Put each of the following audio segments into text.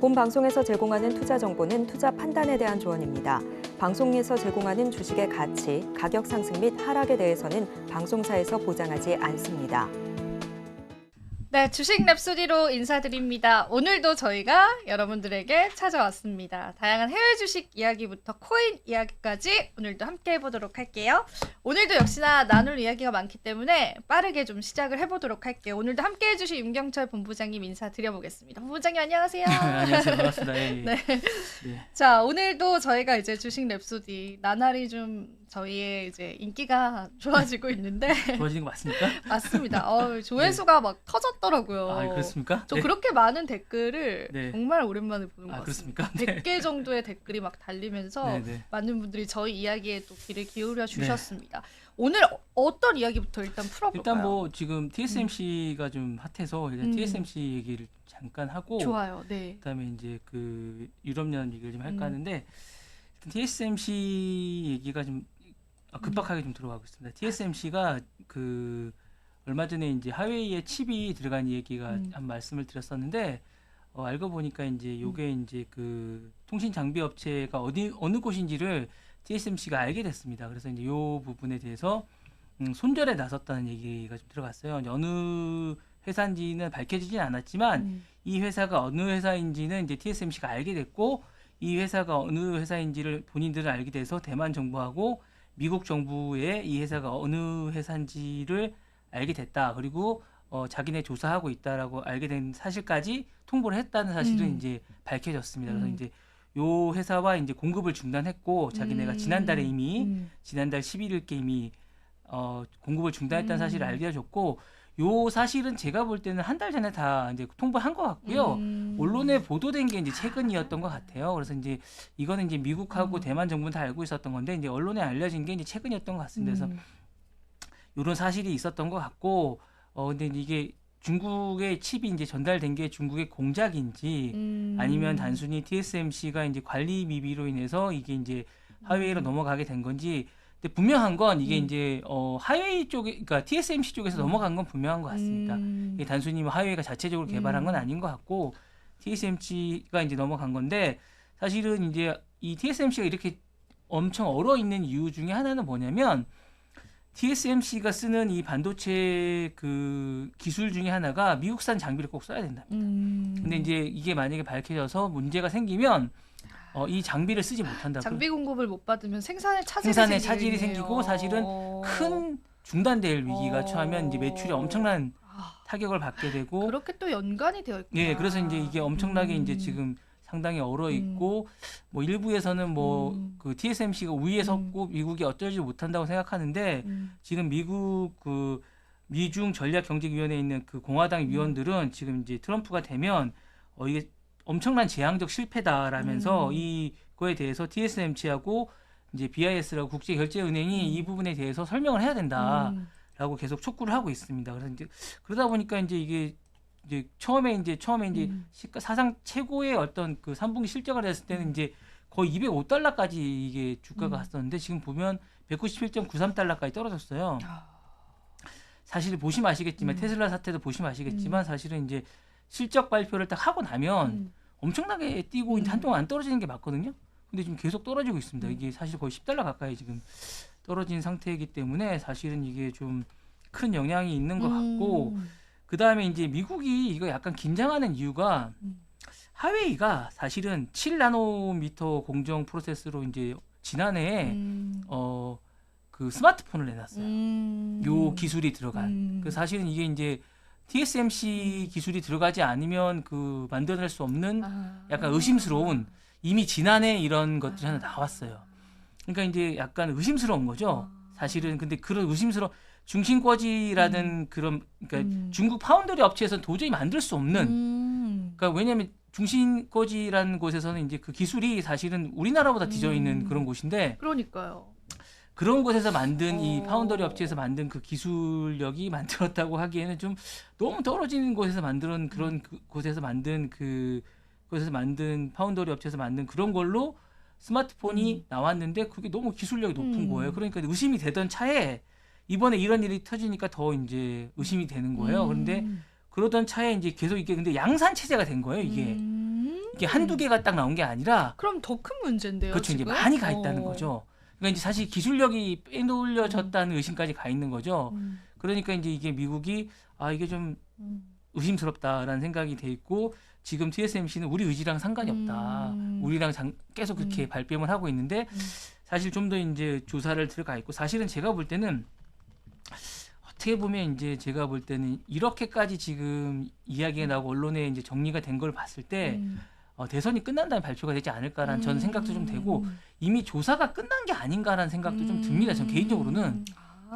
본 방송에서 제공하는 투자 정보는 투자 판단에 대한 조언입니다. 방송에서 제공하는 주식의 가치, 가격 상승 및 하락에 대해서는 방송사에서 보장하지 않습니다. 네, 주식 랩소디로 인사드립니다. 오늘도 저희가 여러분들에게 찾아왔습니다. 다양한 해외 주식 이야기부터 코인 이야기까지 오늘도 함께 해보도록 할게요. 오늘도 역시나 나눌 이야기가 많기 때문에 빠르게 좀 시작을 해보도록 할게요. 오늘도 함께 해주신 임경철 본부장님 인사드려보겠습니다. 본부장님 안녕하세요. 안녕하세요. 반갑습니다. 예, 예. 네. 네. 자, 오늘도 저희가 이제 주식 랩소디 나날이 좀 저희의 이제 인기가 좋아지고 있는데 좋아지는 거 맞습니까? 맞습니다. 조회수가 막 터졌더라고요. 아, 그렇습니까? 저 네. 그렇게 많은 댓글을 네. 정말 오랜만에 보는 것 아, 같습니다. 그렇습니까? 네. 100개 정도의 댓글이 막 달리면서 네, 네. 많은 분들이 저희 이야기에 또 귀를 기울여 주셨습니다. 오늘 어떤 이야기부터 일단 풀어볼까요? 일단 뭐 지금 TSMC가 좀 핫해서 일단 TSMC 얘기를 잠깐 하고 좋아요. 네. 그다음에 이제 그 유럽연 얘기를 좀 할까 하는데 일단 TSMC 얘기가 좀 급박하게 좀 들어가고 있습니다. TSMC가 그 얼마 전에 이제 하웨이에 칩이 들어간 얘기가 한 말씀을 드렸었는데 알고 보니까 이제 요게 이제 그 통신 장비 업체가 어느 곳인지를 TSMC가 알게 됐습니다. 그래서 이제 요 부분에 대해서 손절에 나섰다는 얘기가 좀 들어갔어요. 이제 어느 회사인지는 밝혀지진 않았지만 이 회사가 어느 회사인지는 이제 TSMC가 알게 됐고 이 회사가 어느 회사인지를 본인들은 알게 돼서 대만 정부하고 미국 정부의 이 회사가 어느 회사인지를 알게 됐다. 그리고 자기네 조사하고 있다라고 알게 된 사실까지 통보를 했다는 사실은 이제 밝혀졌습니다. 그래서 이제 요 회사와 이제 공급을 중단했고 자기네가 지난달 11일께 이미 공급을 중단했다는 사실을 알려줬고 요 사실은 제가 볼 때는 한 달 전에 다 이제 통보한 것 같고요. 언론에 보도된 게 이제 최근이었던 것 같아요. 그래서 이제 이거는 이제 미국하고 대만 정부는 다 알고 있었던 건데 이제 언론에 알려진 게 이제 최근이었던 것 같습니다. 그래서 이런 사실이 있었던 것 같고, 근데 이게 중국의 칩이 이제 전달된 게 중국의 공작인지 아니면 단순히 TSMC가 이제 관리 미비로 인해서 이게 이제 하웨이로 넘어가게 된 건지. 근데 분명한 건 이게 이제 하웨이 쪽에, 그러니까 TSMC 쪽에서 넘어간 건 분명한 것 같습니다. 이게 단순히 뭐 하웨이가 자체적으로 개발한 건 아닌 것 같고 TSMC가 이제 넘어간 건데 사실은 이제 이 TSMC가 이렇게 엄청 얼어 있는 이유 중에 하나는 뭐냐면 TSMC가 쓰는 이 반도체 그 기술 중에 하나가 미국산 장비를 꼭 써야 된답니다. 근데 이제 이게 만약에 밝혀져서 문제가 생기면 이 장비를 쓰지 못한다. 장비 공급을 못 받으면 생산에 차질이 생기고 사실은 큰 중단될 위기가 처하면 이제 매출이 엄청난 타격을 받게 되고 그렇게 또 연관이 되어 있구나. 예, 그래서 이제 이게 엄청나게 이제 지금 상당히 얼어 있고 뭐 일부에서는 뭐 그 TSMC가 우위에 섰고 미국이 어쩌지 못한다고 생각하는데 지금 미국 그 미중 전략경제위원회에 있는 그 공화당 위원들은 지금 이제 트럼프가 되면 이게 엄청난 재앙적 실패다라면서 이거에 대해서 TSMC하고 이제 BIS라고 국제결제은행이 이 부분에 대해서 설명을 해야 된다라고 계속 촉구를 하고 있습니다. 그래서 이제 그러다 보니까 이제 이게 이제 처음에 이제 사상 최고의 어떤 그 3분기 실적을 했을 때는 이제 거의 205달러까지 이게 주가가 갔었는데 지금 보면 197.93달러까지 떨어졌어요. 사실 보시면 아시겠지만 테슬라 사태도 보시면 아시겠지만 사실은 이제 실적 발표를 딱 하고 나면 엄청나게 뛰고 이제 한동안 안 떨어지는 게 맞거든요. 근데 지금 계속 떨어지고 있습니다. 이게 사실 거의 10달러 가까이 지금 떨어진 상태이기 때문에 사실은 이게 좀 큰 영향이 있는 것 같고 그 다음에 이제 미국이 이거 약간 긴장하는 이유가 하웨이가 사실은 7나노미터 공정 프로세스로 이제 지난해에 그 스마트폰을 내놨어요. 요 기술이 들어간. 그 사실은 이게 이제 TSMC 기술이 들어가지 않으면 그 만들어낼 수 없는 약간 의심스러운 이미 지난해 이런 것들이 하나 나왔어요. 그러니까 이제 약간 의심스러운 거죠. 사실은 근데 그런 중심꺼지라는 그런 그러니까 중국 파운드리 업체에서는 도저히 만들 수 없는 그러니까 왜냐하면 중심꺼지라는 곳에서는 이제 그 기술이 사실은 우리나라보다 뒤져 있는 그런 곳인데 그러니까요. 그런 곳에서 만든 이 파운더리 업체에서 만든 그 기술력이 만들었다고 하기에는 좀 너무 떨어지는 곳에서 만든 그런 곳에서 만든 곳에서 만든 파운더리 업체에서 만든 그런 걸로 스마트폰이 나왔는데 그게 너무 기술력이 높은 거예요. 그러니까 의심이 되던 차에 이번에 이런 일이 터지니까 더 이제 의심이 되는 거예요. 그런데 그러던 차에 이제 계속 이게 근데 양산 체제가 된 거예요, 이게. 이게 한두 개가 딱 나온 게 아니라 그럼 더 큰 문제인데요. 그렇죠. 이제 지금? 많이 가 있다는 거죠. 그러니까 이제 사실 기술력이 빼돌려졌다는 의심까지 가 있는 거죠. 그러니까 이제 이게 미국이 이게 좀 의심스럽다라는 생각이 돼 있고 지금 TSMC는 우리 의지랑 상관이 없다. 우리랑 계속 그렇게 발뺌을 하고 있는데 사실 좀 더 이제 조사를 들어가 있고 사실은 제가 볼 때는 어떻게 보면 이제 제가 볼 때는 이렇게까지 지금 이야기가 나오고 언론에 이제 정리가 된 걸 봤을 때 대선이 끝난다는 발표가 되지 않을까라는 저는 생각도 좀 되고 이미 조사가 끝난 게 아닌가라는 생각도 좀 듭니다. 전 개인적으로는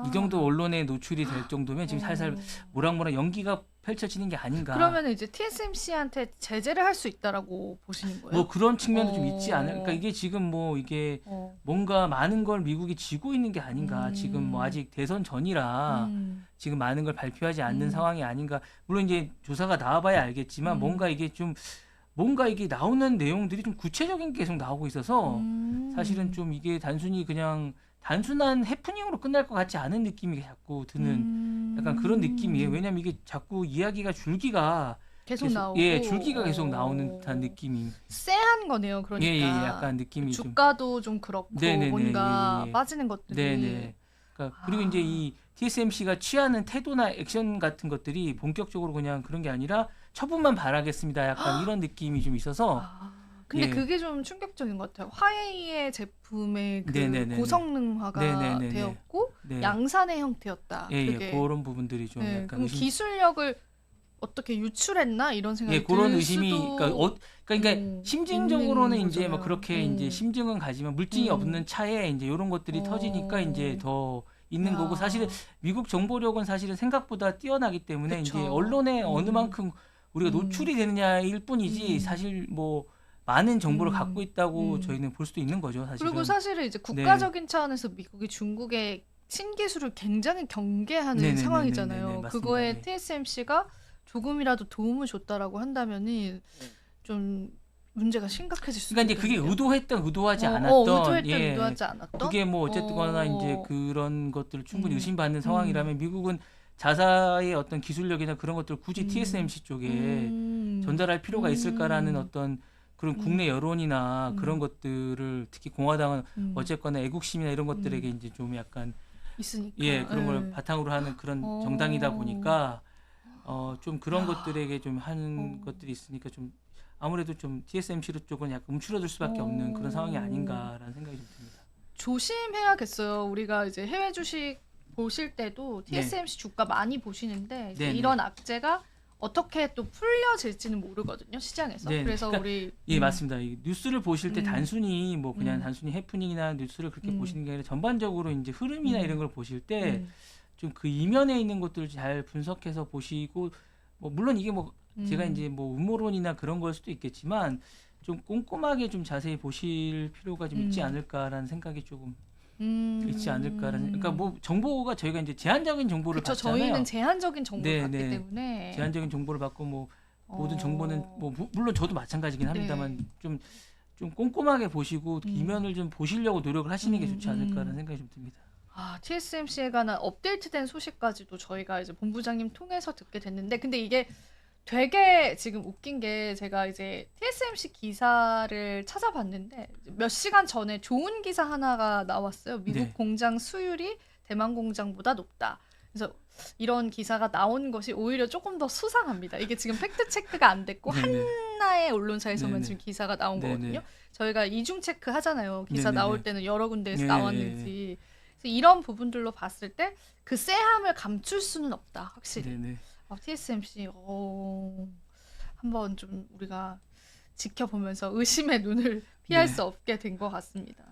이 정도 언론에 노출이 될 정도면 지금 살살 모락모락 연기가 펼쳐지는 게 아닌가. 그러면 이제 TSMC한테 제재를 할 수 있다라고 보시는 거예요? 뭐 그런 측면도 좀 있지 않을까. 그러니까 이게 지금 뭐 이게 뭔가 많은 걸 미국이 쥐고 있는 게 아닌가. 지금 뭐 아직 대선 전이라 지금 많은 걸 발표하지 않는 상황이 아닌가. 물론 이제 조사가 나와봐야 알겠지만 뭔가 이게 나오는 내용들이 좀 구체적인 게 계속 나오고 있어서 사실은 좀 이게 단순한 해프닝으로 끝날 것 같지 않은 느낌이 자꾸 드는 약간 그런 느낌이에요. 왜냐하면 이게 자꾸 이야기가 줄기가 계속 나오고 줄기가 계속 나오는 듯한 느낌이. 쎄한 거네요. 그러니까 예, 약간 느낌이 좀. 주가도 좀 그렇고 네네네, 뭔가 예. 빠지는 것들이. 네네. 그러니까 그리고 이제 이 TSMC가 취하는 태도나 액션 같은 것들이 본격적으로 그냥 그런 게 아니라 처분만 바라겠습니다. 약간 이런 느낌이 좀 있어서. 근데 예. 그게 좀 충격적인 것 같아요. 화웨이의 제품의 그 네네네네. 고성능화가 네네네네. 되었고 네. 양산의 형태였다. 예, 그게. 그런 부분들이 좀 네, 약간 그럼 기술력을 어떻게 유출했나 이런 생각이 그런 들 의심이 수도 그러니까 심증적으로는 있는 이제 뭐 거잖아요. 그렇게 이제 심증은 가지만 물증이 없는 차에 이제 이런 것들이 터지니까 이제 더 있는 거고 사실은 미국 정보력은 사실은 생각보다 뛰어나기 때문에 그쵸. 이제 언론에 어느 만큼 우리가 노출이 되느냐일 뿐이지 사실 뭐 많은 정보를 갖고 있다고 저희는 볼 수도 있는 거죠. 사실은. 그리고 사실은 이제 국가적인 차원에서 미국이 중국의 신기술을 굉장히 경계하는 네네네네네. 상황이잖아요. 맞습니다. 그거에 네. TSMC가 조금이라도 도움을 줬다라고 한다면은 좀 문제가 심각해질 수 그러니까 이제 그게 있거든요. 의도했던 의도하지 않았던 의도했던 예. 의도하지 않았던 그게 뭐 어쨌든거나 이제 그런 것들을 충분히 의심받는 상황이라면 미국은 자사의 어떤 기술력이나 그런 것들을 굳이 TSMC 쪽에 전달할 필요가 있을까라는 어떤 그런 국내 여론이나 그런 것들을 특히 공화당은 어쨌거나 애국심이나 이런 것들에게 이제 좀 약간 있으니까 그런 걸 바탕으로 하는 그런 정당이다 보니까 좀 그런 것들에게 좀 하는 것들이 있으니까 좀 아무래도 좀 TSMC 쪽은 약간 움츠러들 수밖에 없는 그런 상황이 아닌가라는 생각이 좀 듭니다. 조심해야겠어요. 우리가 이제 해외 주식 보실 때도 TSMC 주가 많이 보시는데 이제 네네. 이런 악재가 어떻게 또 풀려질지는 모르거든요, 시장에서. 네네. 그래서 그러니까 우리 예, 맞습니다. 이 뉴스를 보실 때 단순히 뭐 그냥 음. 단순히 해프닝이나 뉴스를 그렇게 보시는 게 아니라 전반적으로 이제 흐름이나 이런 걸 보실 때 좀 그 이면에 있는 것들을 잘 분석해서 보시고 뭐 물론 이게 뭐 제가 이제 뭐 음모론이나 그런 걸 수도 있겠지만 좀 꼼꼼하게 좀 자세히 보실 필요가 좀 있지 않을까라는 생각이 조금 있지 않을까라는. 그러니까 뭐 정보가 저희가 이제 제한적인 정보를 그쵸, 받잖아요. 저희는 제한적인 정보를 네, 받기 네. 때문에 제한적인 정보를 받고 뭐 모든 정보는 뭐 물론 저도 마찬가지긴 합니다만 좀 꼼꼼하게 보시고 이면을 좀 보시려고 노력을 하시는 게 좋지 않을까라는 생각이 좀 듭니다. TSMC에 관한 업데이트된 소식까지도 저희가 이제 본부장님 통해서 듣게 됐는데 근데 이게 되게 지금 웃긴 게 제가 이제 TSMC 기사를 찾아봤는데 몇 시간 전에 좋은 기사 하나가 나왔어요. 미국 네. 공장 수율이 대만 공장보다 높다. 그래서 이런 기사가 나온 것이 오히려 조금 더 수상합니다. 이게 지금 팩트 체크가 안 됐고 네네. 하나의 언론사에서만 네네. 지금 기사가 나온 네네. 거거든요. 저희가 이중 체크 하잖아요. 기사 네네네. 나올 때는 여러 군데에서 네. 나왔는지. 그래서 이런 부분들로 봤을 때 그 쎄함을 감출 수는 없다. 확실히. 네네. TSMC 한번 좀 우리가 지켜보면서 의심의 눈을 피할 네. 수 없게 된 것 같습니다.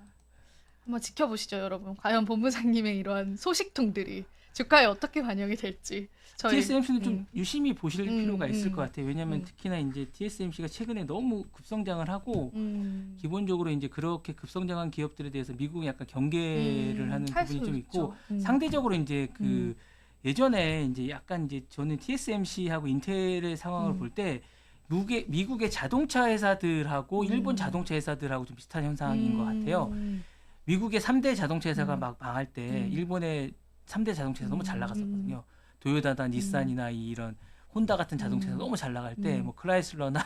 한번 지켜보시죠, 여러분. 과연 본부장님의 이러한 소식통들이 주가에 어떻게 반영이 될지. TSMC는 좀 유심히 보실 필요가 있을 것 같아요. 왜냐하면 특히나 이제 TSMC가 최근에 너무 급성장을 하고 기본적으로 이제 그렇게 급성장한 기업들에 대해서 미국이 약간 경계를 하는 할 부분이 수 좀 있고 있죠. 상대적으로 이제 그 예전에 이제 약간 이제 저는 TSMC하고 인텔의 상황을 볼 때 미국의 자동차 회사들하고 일본 자동차 회사들하고 좀 비슷한 현상인 것 같아요. 미국의 3대 자동차 회사가 막 망할 때 일본의 3대 자동차 회사 너무 잘 나갔었거든요. 도요타나 닛산이나 이런 혼다 같은 자동차 회사 너무 잘 나갈 때 뭐 크라이슬러나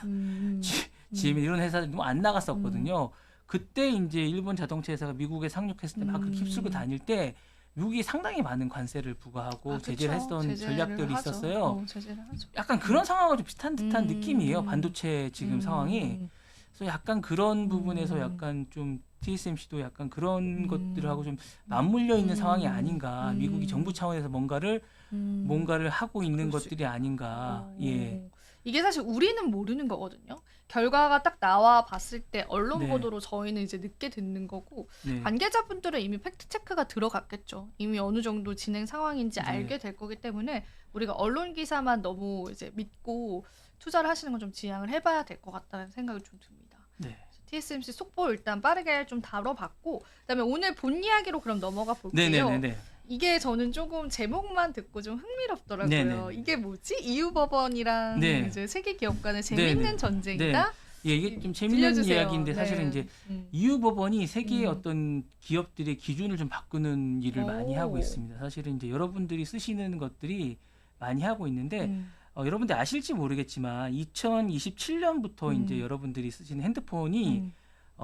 GM 이런 회사들이 너무 안 나갔었거든요. 그때 이제 일본 자동차 회사가 미국에 상륙했을 때 막 그렇게 휩쓸고 다닐 때 미국이 상당히 많은 관세를 부과하고 제재를 했던 전략들이 있었어요. 제재를 하죠. 약간 그런 상황과 좀 비슷한 듯한 느낌이에요. 반도체 지금 상황이. 그래서 약간 그런 부분에서 약간 좀 TSMC도 약간 그런 것들하고 좀 맞물려 있는 상황이 아닌가. 미국이 정부 차원에서 뭔가를 하고 있는 그럴 수 것들이 아닌가. 예. 이게 사실 우리는 모르는 거거든요. 결과가 딱 나와 봤을 때 언론 네. 보도로 저희는 이제 늦게 듣는 거고 네. 관계자분들은 이미 팩트 체크가 들어갔겠죠. 이미 어느 정도 진행 상황인지 네. 알게 될 거기 때문에 우리가 언론 기사만 너무 이제 믿고 투자를 하시는 건 좀 지양을 해봐야 될 것 같다는 생각이 좀 듭니다. 네. TSMC 속보 일단 빠르게 좀 다뤄봤고 그다음에 오늘 본 이야기로 그럼 넘어가 볼게요. 네네네. 이게 저는 조금 제목만 듣고 좀 흥미롭더라고요. 네네. 이게 뭐지? EU 법원이랑 네. 이제 세계 기업 간의 재밌는 네네. 전쟁이다. 예, 이게 좀 재밌는 들려주세요. 이야기인데 사실은 네. 이제 EU 법원이 세계의 음. 어떤 기업들의 기준을 좀 바꾸는 일을 많이 하고 오. 있습니다. 사실은 이제 여러분들이 쓰시는 것들이 많이 하고 있는데 음. 여러분들 아실지 모르겠지만 2027년부터 이제 여러분들이 쓰시는 핸드폰이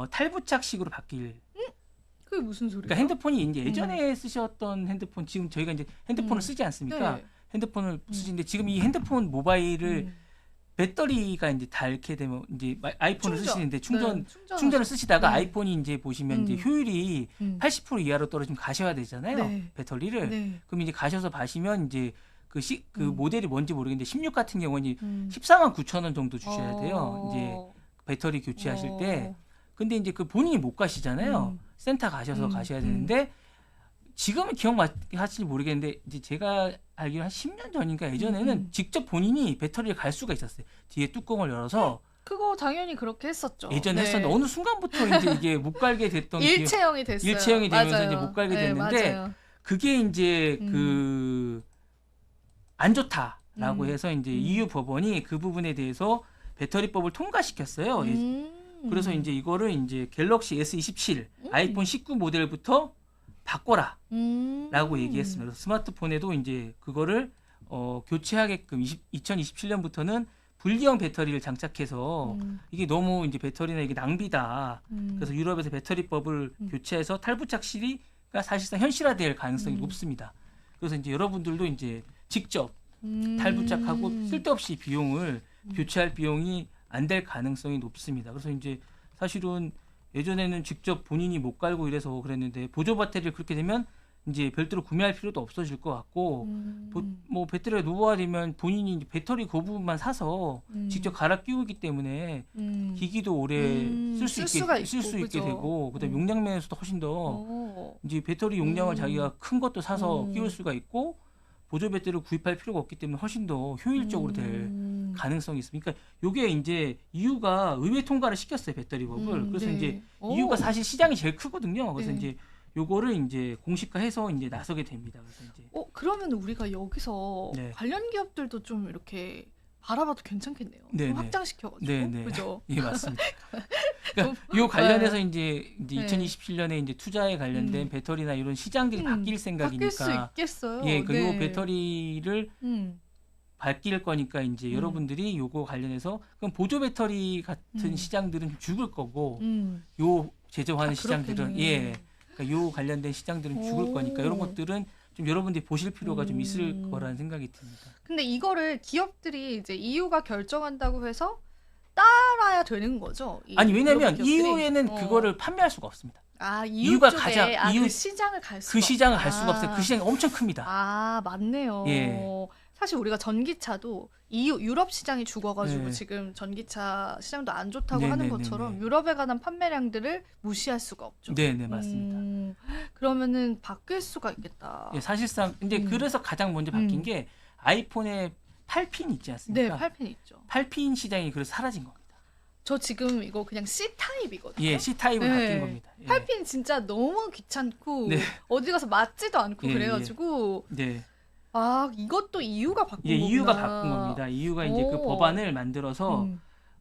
탈부착식으로 바뀔. 그게 무슨 소리야? 그러니까 핸드폰이 이제 예전에 쓰셨던 핸드폰 지금 저희가 이제 핸드폰을 쓰지 않습니까? 네. 핸드폰을 쓰시는데 지금 이 핸드폰 모바일을 배터리가 이제 닳게 되면 이제 아이폰을 쓰시는데 충전을 쓰시다가 네. 아이폰이 이제 보시면 이제 효율이 80% 이하로 떨어지면 가셔야 되잖아요. 네. 배터리를. 네. 그럼 이제 가셔서 바시면 이제 그 모델이 뭔지 모르겠는데 16 같은 경우는 149,000원 정도 주셔야 돼요. 이제 배터리 교체하실 때. 근데 이제 그 본인이 못 가시잖아요. 센터 가셔서 가셔야 되는데 지금은 기억하실지 모르겠는데 이제 제가 알기로 한 10년 전인가 예전에는 직접 본인이 배터리를 갈 수가 있었어요. 뒤에 뚜껑을 열어서 그거 당연히 그렇게 했었죠. 예전에 네. 했었는데 어느 순간부터 이제 이게 못 갈게 됐던 일체형이 됐어요. 일체형이 되면서 맞아요. 이제 못 갈게 네, 됐는데 맞아요. 그게 이제 그 안 좋다라고 해서 이제 EU 법원이 그 부분에 대해서 배터리법을 통과시켰어요. 그래서 이제 이거를 이제 갤럭시 S27, 아이폰 19 모델부터 바꿔라라고 얘기했습니다. 그래서 스마트폰에도 이제 그거를 교체하게끔 2027년부터는 분리형 배터리를 장착해서 이게 너무 이제 배터리나 이게 낭비다. 그래서 유럽에서 배터리법을 교체해서 탈부착 시리가 사실상 현실화될 가능성이 높습니다. 그래서 이제 여러분들도 이제 직접 탈부착하고 쓸데없이 비용을 교체할 비용이 안 될 가능성이 높습니다. 그래서 이제 사실은 예전에는 직접 본인이 못 갈고 이래서 그랬는데 보조 배터리를 그렇게 되면 이제 별도로 구매할 필요도 없어질 것 같고 뭐 배터리가 노후화되면 본인이 이제 배터리 그 부분만 사서 직접 갈아 끼우기 때문에 기기도 오래 쓸 수 있게 되고 그다음에 용량 면에서도 훨씬 더 이제 배터리 용량을 자기가 큰 것도 사서 끼울 수가 있고 보조 배터리를 구입할 필요가 없기 때문에 훨씬 더 효율적으로 될 가능성이 있습니다. 그러니까 이게 이제 EU가 의회 통과를 시켰어요 배터리법을. 그래서 네. 이제 EU가 사실 시장이 제일 크거든요. 그래서 네. 이제 요거를 이제 공식화해서 이제 나서게 됩니다. 그래서 이제 그러면 우리가 여기서 네. 관련 기업들도 좀 이렇게 알아봐도 괜찮겠네요. 네, 좀 네. 확장시켜가지고. 네, 네. 그죠? 예, 맞습니다. 그러니까 요 관련해서 이제 네. 2027년에 이제 투자에 관련된 배터리나 이런 시장들이 바뀔 생각이니까 바뀔 수 있겠어요. 예, 그 네. 요 배터리를 바뀔 거니까 이제 여러분들이 요거 관련해서 그럼 보조 배터리 같은 시장들은 좀 죽을 거고 요 제조하는 시장들은 예. 그러니까 요 관련된 시장들은 죽을 거니까 이런 것들은 좀 여러분들이 보실 필요가 좀 있을 거라는 생각이 듭니다. 근데 이거를 기업들이 이제 EU가 결정한다고 해서 따라야 되는 거죠? 아니 왜냐면 기업들이? EU에는 그거를 판매할 수가 없습니다. EU가 EU가 가장 그 시장을 갈 수가 그 시장을 갈 수가 없어요. 그 시장이 엄청 큽니다. 맞네요. 예. 사실 우리가 전기차도 유럽 시장이 죽어가지고 네. 지금 전기차 시장도 안 좋다고 네, 하는 네, 것처럼 네, 네. 유럽에 관한 판매량들을 무시할 수가 없죠. 네, 네, 맞습니다. 그러면은 바뀔 수가 있겠다. 예, 사실상 이제 그래서 가장 먼저 바뀐 게 아이폰에 8핀 있지 네, 않습니까? 8핀 있죠. 8핀 시장이 그래서 사라진 겁니다. 저 지금 이거 그냥 C 타입이거든요. 예, C 타입으로 네. 바뀐 겁니다. 예. 8핀 진짜 너무 귀찮고 네. 어디 가서 맞지도 않고 예, 그래가지고 네. 이것도 EU가 바꾼 예, 거구나. EU가 바꾼 겁니다. EU가 이제 그 오. 법안을 만들어서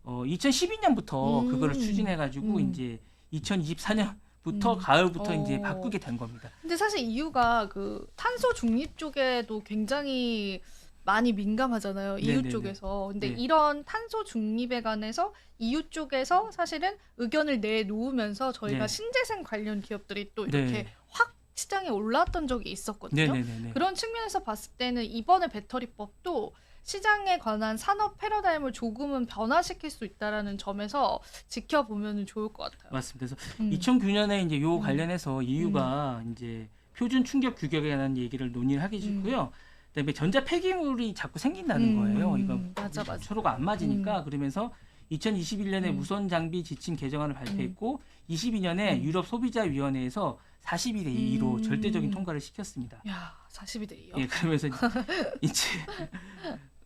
2012년부터 그거를 추진해가지고 이제 2024년부터 가을부터 이제 바꾸게 된 겁니다. 근데 사실 EU가 그 탄소 중립 쪽에도 굉장히 많이 민감하잖아요. EU 네네네. 쪽에서. 근데 네. 이런 탄소 중립에 관해서 EU 쪽에서 사실은 의견을 내놓으면서 저희가 네. 신재생 관련 기업들이 또 이렇게 네. 확 시장에 올라왔던 적이 있었거든요. 네네네. 그런 측면에서 봤을 때는 이번에 배터리법도 시장에 관한 산업 패러다임을 조금은 변화시킬 수 있다라는 점에서 지켜보면 좋을 것 같아요. 맞습니다. 그래서 음. 2009년에 이제 요 음. 관련해서 EU가 이제 표준 충격 규격에 관한 얘기를 논의를 하게 됐고요. 그다음에 전자 폐기물이 자꾸 생긴다는 거예요. 이거 맞아. 서로가 안 맞으니까 그러면서 2021년에 무선 장비 지침 개정안을 발표했고 22년에 유럽 소비자 위원회에서 42대 2로 절대적인 통과를 시켰습니다. 야, 42대 2요? 예, 그러면서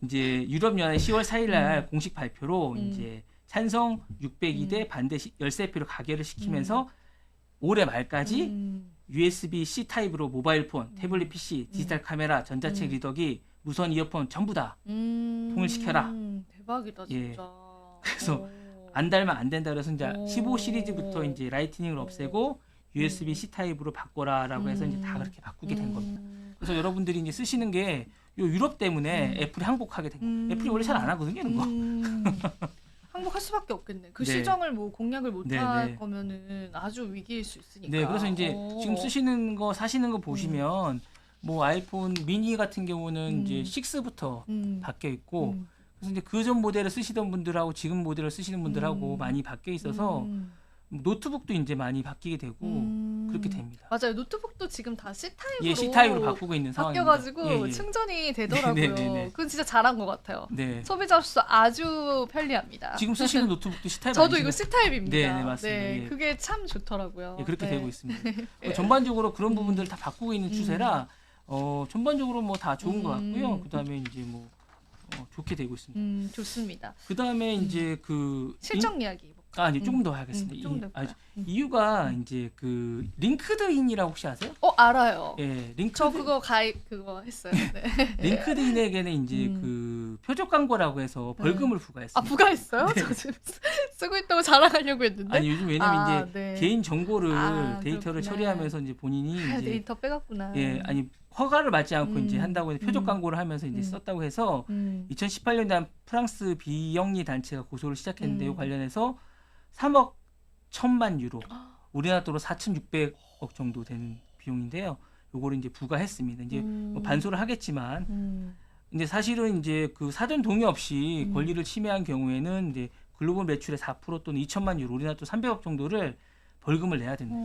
이제 유럽 연합 10월 4일 날 공식 발표로 이제 찬성 602대 반대 13표를 가결을 시키면서 올해 말까지 USB-C 타입으로 모바일 폰, 태블릿 PC, 디지털 카메라, 전자책 리더기, 무선 이어폰 전부 다 통일시켜라. 대박이다 예. 진짜. 그래서 오. 안 달면 안 된다 그래서 이제 오. 15 시리즈부터 이제 라이트닝을 없애고 USB-C 타입으로 바꿔라라고 해서 이제 다 그렇게 바꾸게 된 겁니다. 그래서 여러분들이 이제 쓰시는 게 요 유럽 때문에 애플이 항복하게 된 거예요. 애플이 원래 잘 안 하거든요, 이런 거. 항복할 수밖에 없겠네. 그 네. 시정을 뭐 공략을 못 네, 할 네. 거면은 아주 위기일 수 있으니까. 네, 그래서 이제 오. 지금 쓰시는 거 사시는 거 보시면 뭐 아이폰 미니 같은 경우는 이제 6부터 바뀌어 있고 그래서 이제 그전 모델을 쓰시던 분들하고 지금 모델을 쓰시는 분들하고 많이 바뀌어 있어서 노트북도 이제 많이 바뀌게 되고 그렇게 됩니다. 맞아요. 노트북도 지금 다 C 타입으로 예, C 타입으로 바꾸고 있는 상황입니다. 바뀌어가지고 예. 충전이 되더라고요. 네네네. 그건 진짜 잘한 것 같아요. 네. 소비자로서 아주 편리합니다. 지금 쓰시는 노트북도 C 타입 저도 아니신가요? 이거 C 타입입니다. 네, 맞습니다. 예. 그게 참 좋더라고요. 예, 그렇게 네. 되고 있습니다. 전반적으로 그런 부분들을 다 바꾸고 있는 추세라 전반적으로 뭐 다 좋은 것 같고요. 그다음에 이제 뭐 좋게 되고 있습니다. 좋습니다. 그다음에 이제 그 실적 이야기. 이제 조금 더 하겠습니다. 조금 더 해볼까요? 이유가 이제 그 링크드인이라고 혹시 아세요? 알아요. 예, 저 그거 가입 그거 했어요. 네. 링크드인에게는 이제 그 표적 광고라고 해서 벌금을 부과했습니다. 부과했어요? 저 지금 쓰고 있다고 자랑하려고 했는데. 아니 요즘 왜냐면 이제 네. 개인 정보를 그렇구나. 데이터를 처리하면서 이제 본인이 이제 데이터 빼갔구나. 예, 아니 허가를 받지 않고 이제 한다고 해서 표적 음. 광고를 하면서 이제 썼다고 해서 2018년에 한 프랑스 비영리 단체가 고소를 시작했는데 요 관련해서 3억 1천만 유로, 우리나라 돈으로 4,600억 정도 되는 비용인데요. 요거를 이제 부과했습니다. 이제 뭐 반소를 하겠지만, 근데 사실은 이제 그 사전 동의 없이 권리를 침해한 경우에는 이제 글로벌 매출의 4% 또는 2천만 유로, 우리나라 돈 300억 정도를 벌금을 내야 된다.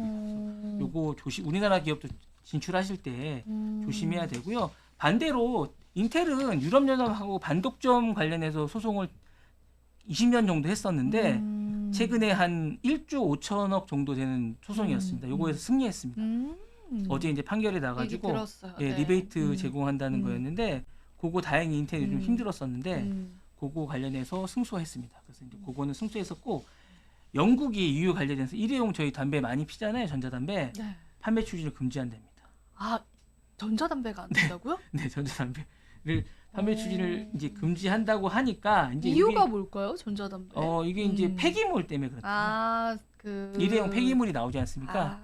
요거 우리나라 기업도 진출하실 때 조심해야 되고요. 반대로 인텔은 유럽연합하고 반독점 관련해서 소송을 20년 정도 했었는데 최근에 한 1조 5천억 정도 되는 소송이었습니다. 요거에서 승리했습니다. 어제 이제 판결이 나가지고 들었어요. 예, 네. 리베이트 제공한다는 거였는데 그거 다행히 인텔이 좀 힘들었었는데 음. 그거 관련해서 승소했습니다. 그래서 이제 그거는 승소했었고 영국이 EU 관련해서 일회용 저희 담배 많이 피잖아요. 전자담배 네. 판매 추진을 금지한답니다. 전자담배가 안 된다고요? 네, 전자담배를 판매 추진을 이제 금지한다고 하니까 이제 이유가 뭘까요? 전자담배? 이게 이제 폐기물 때문에 그렇다. 일회용 폐기물이 나오지 않습니까?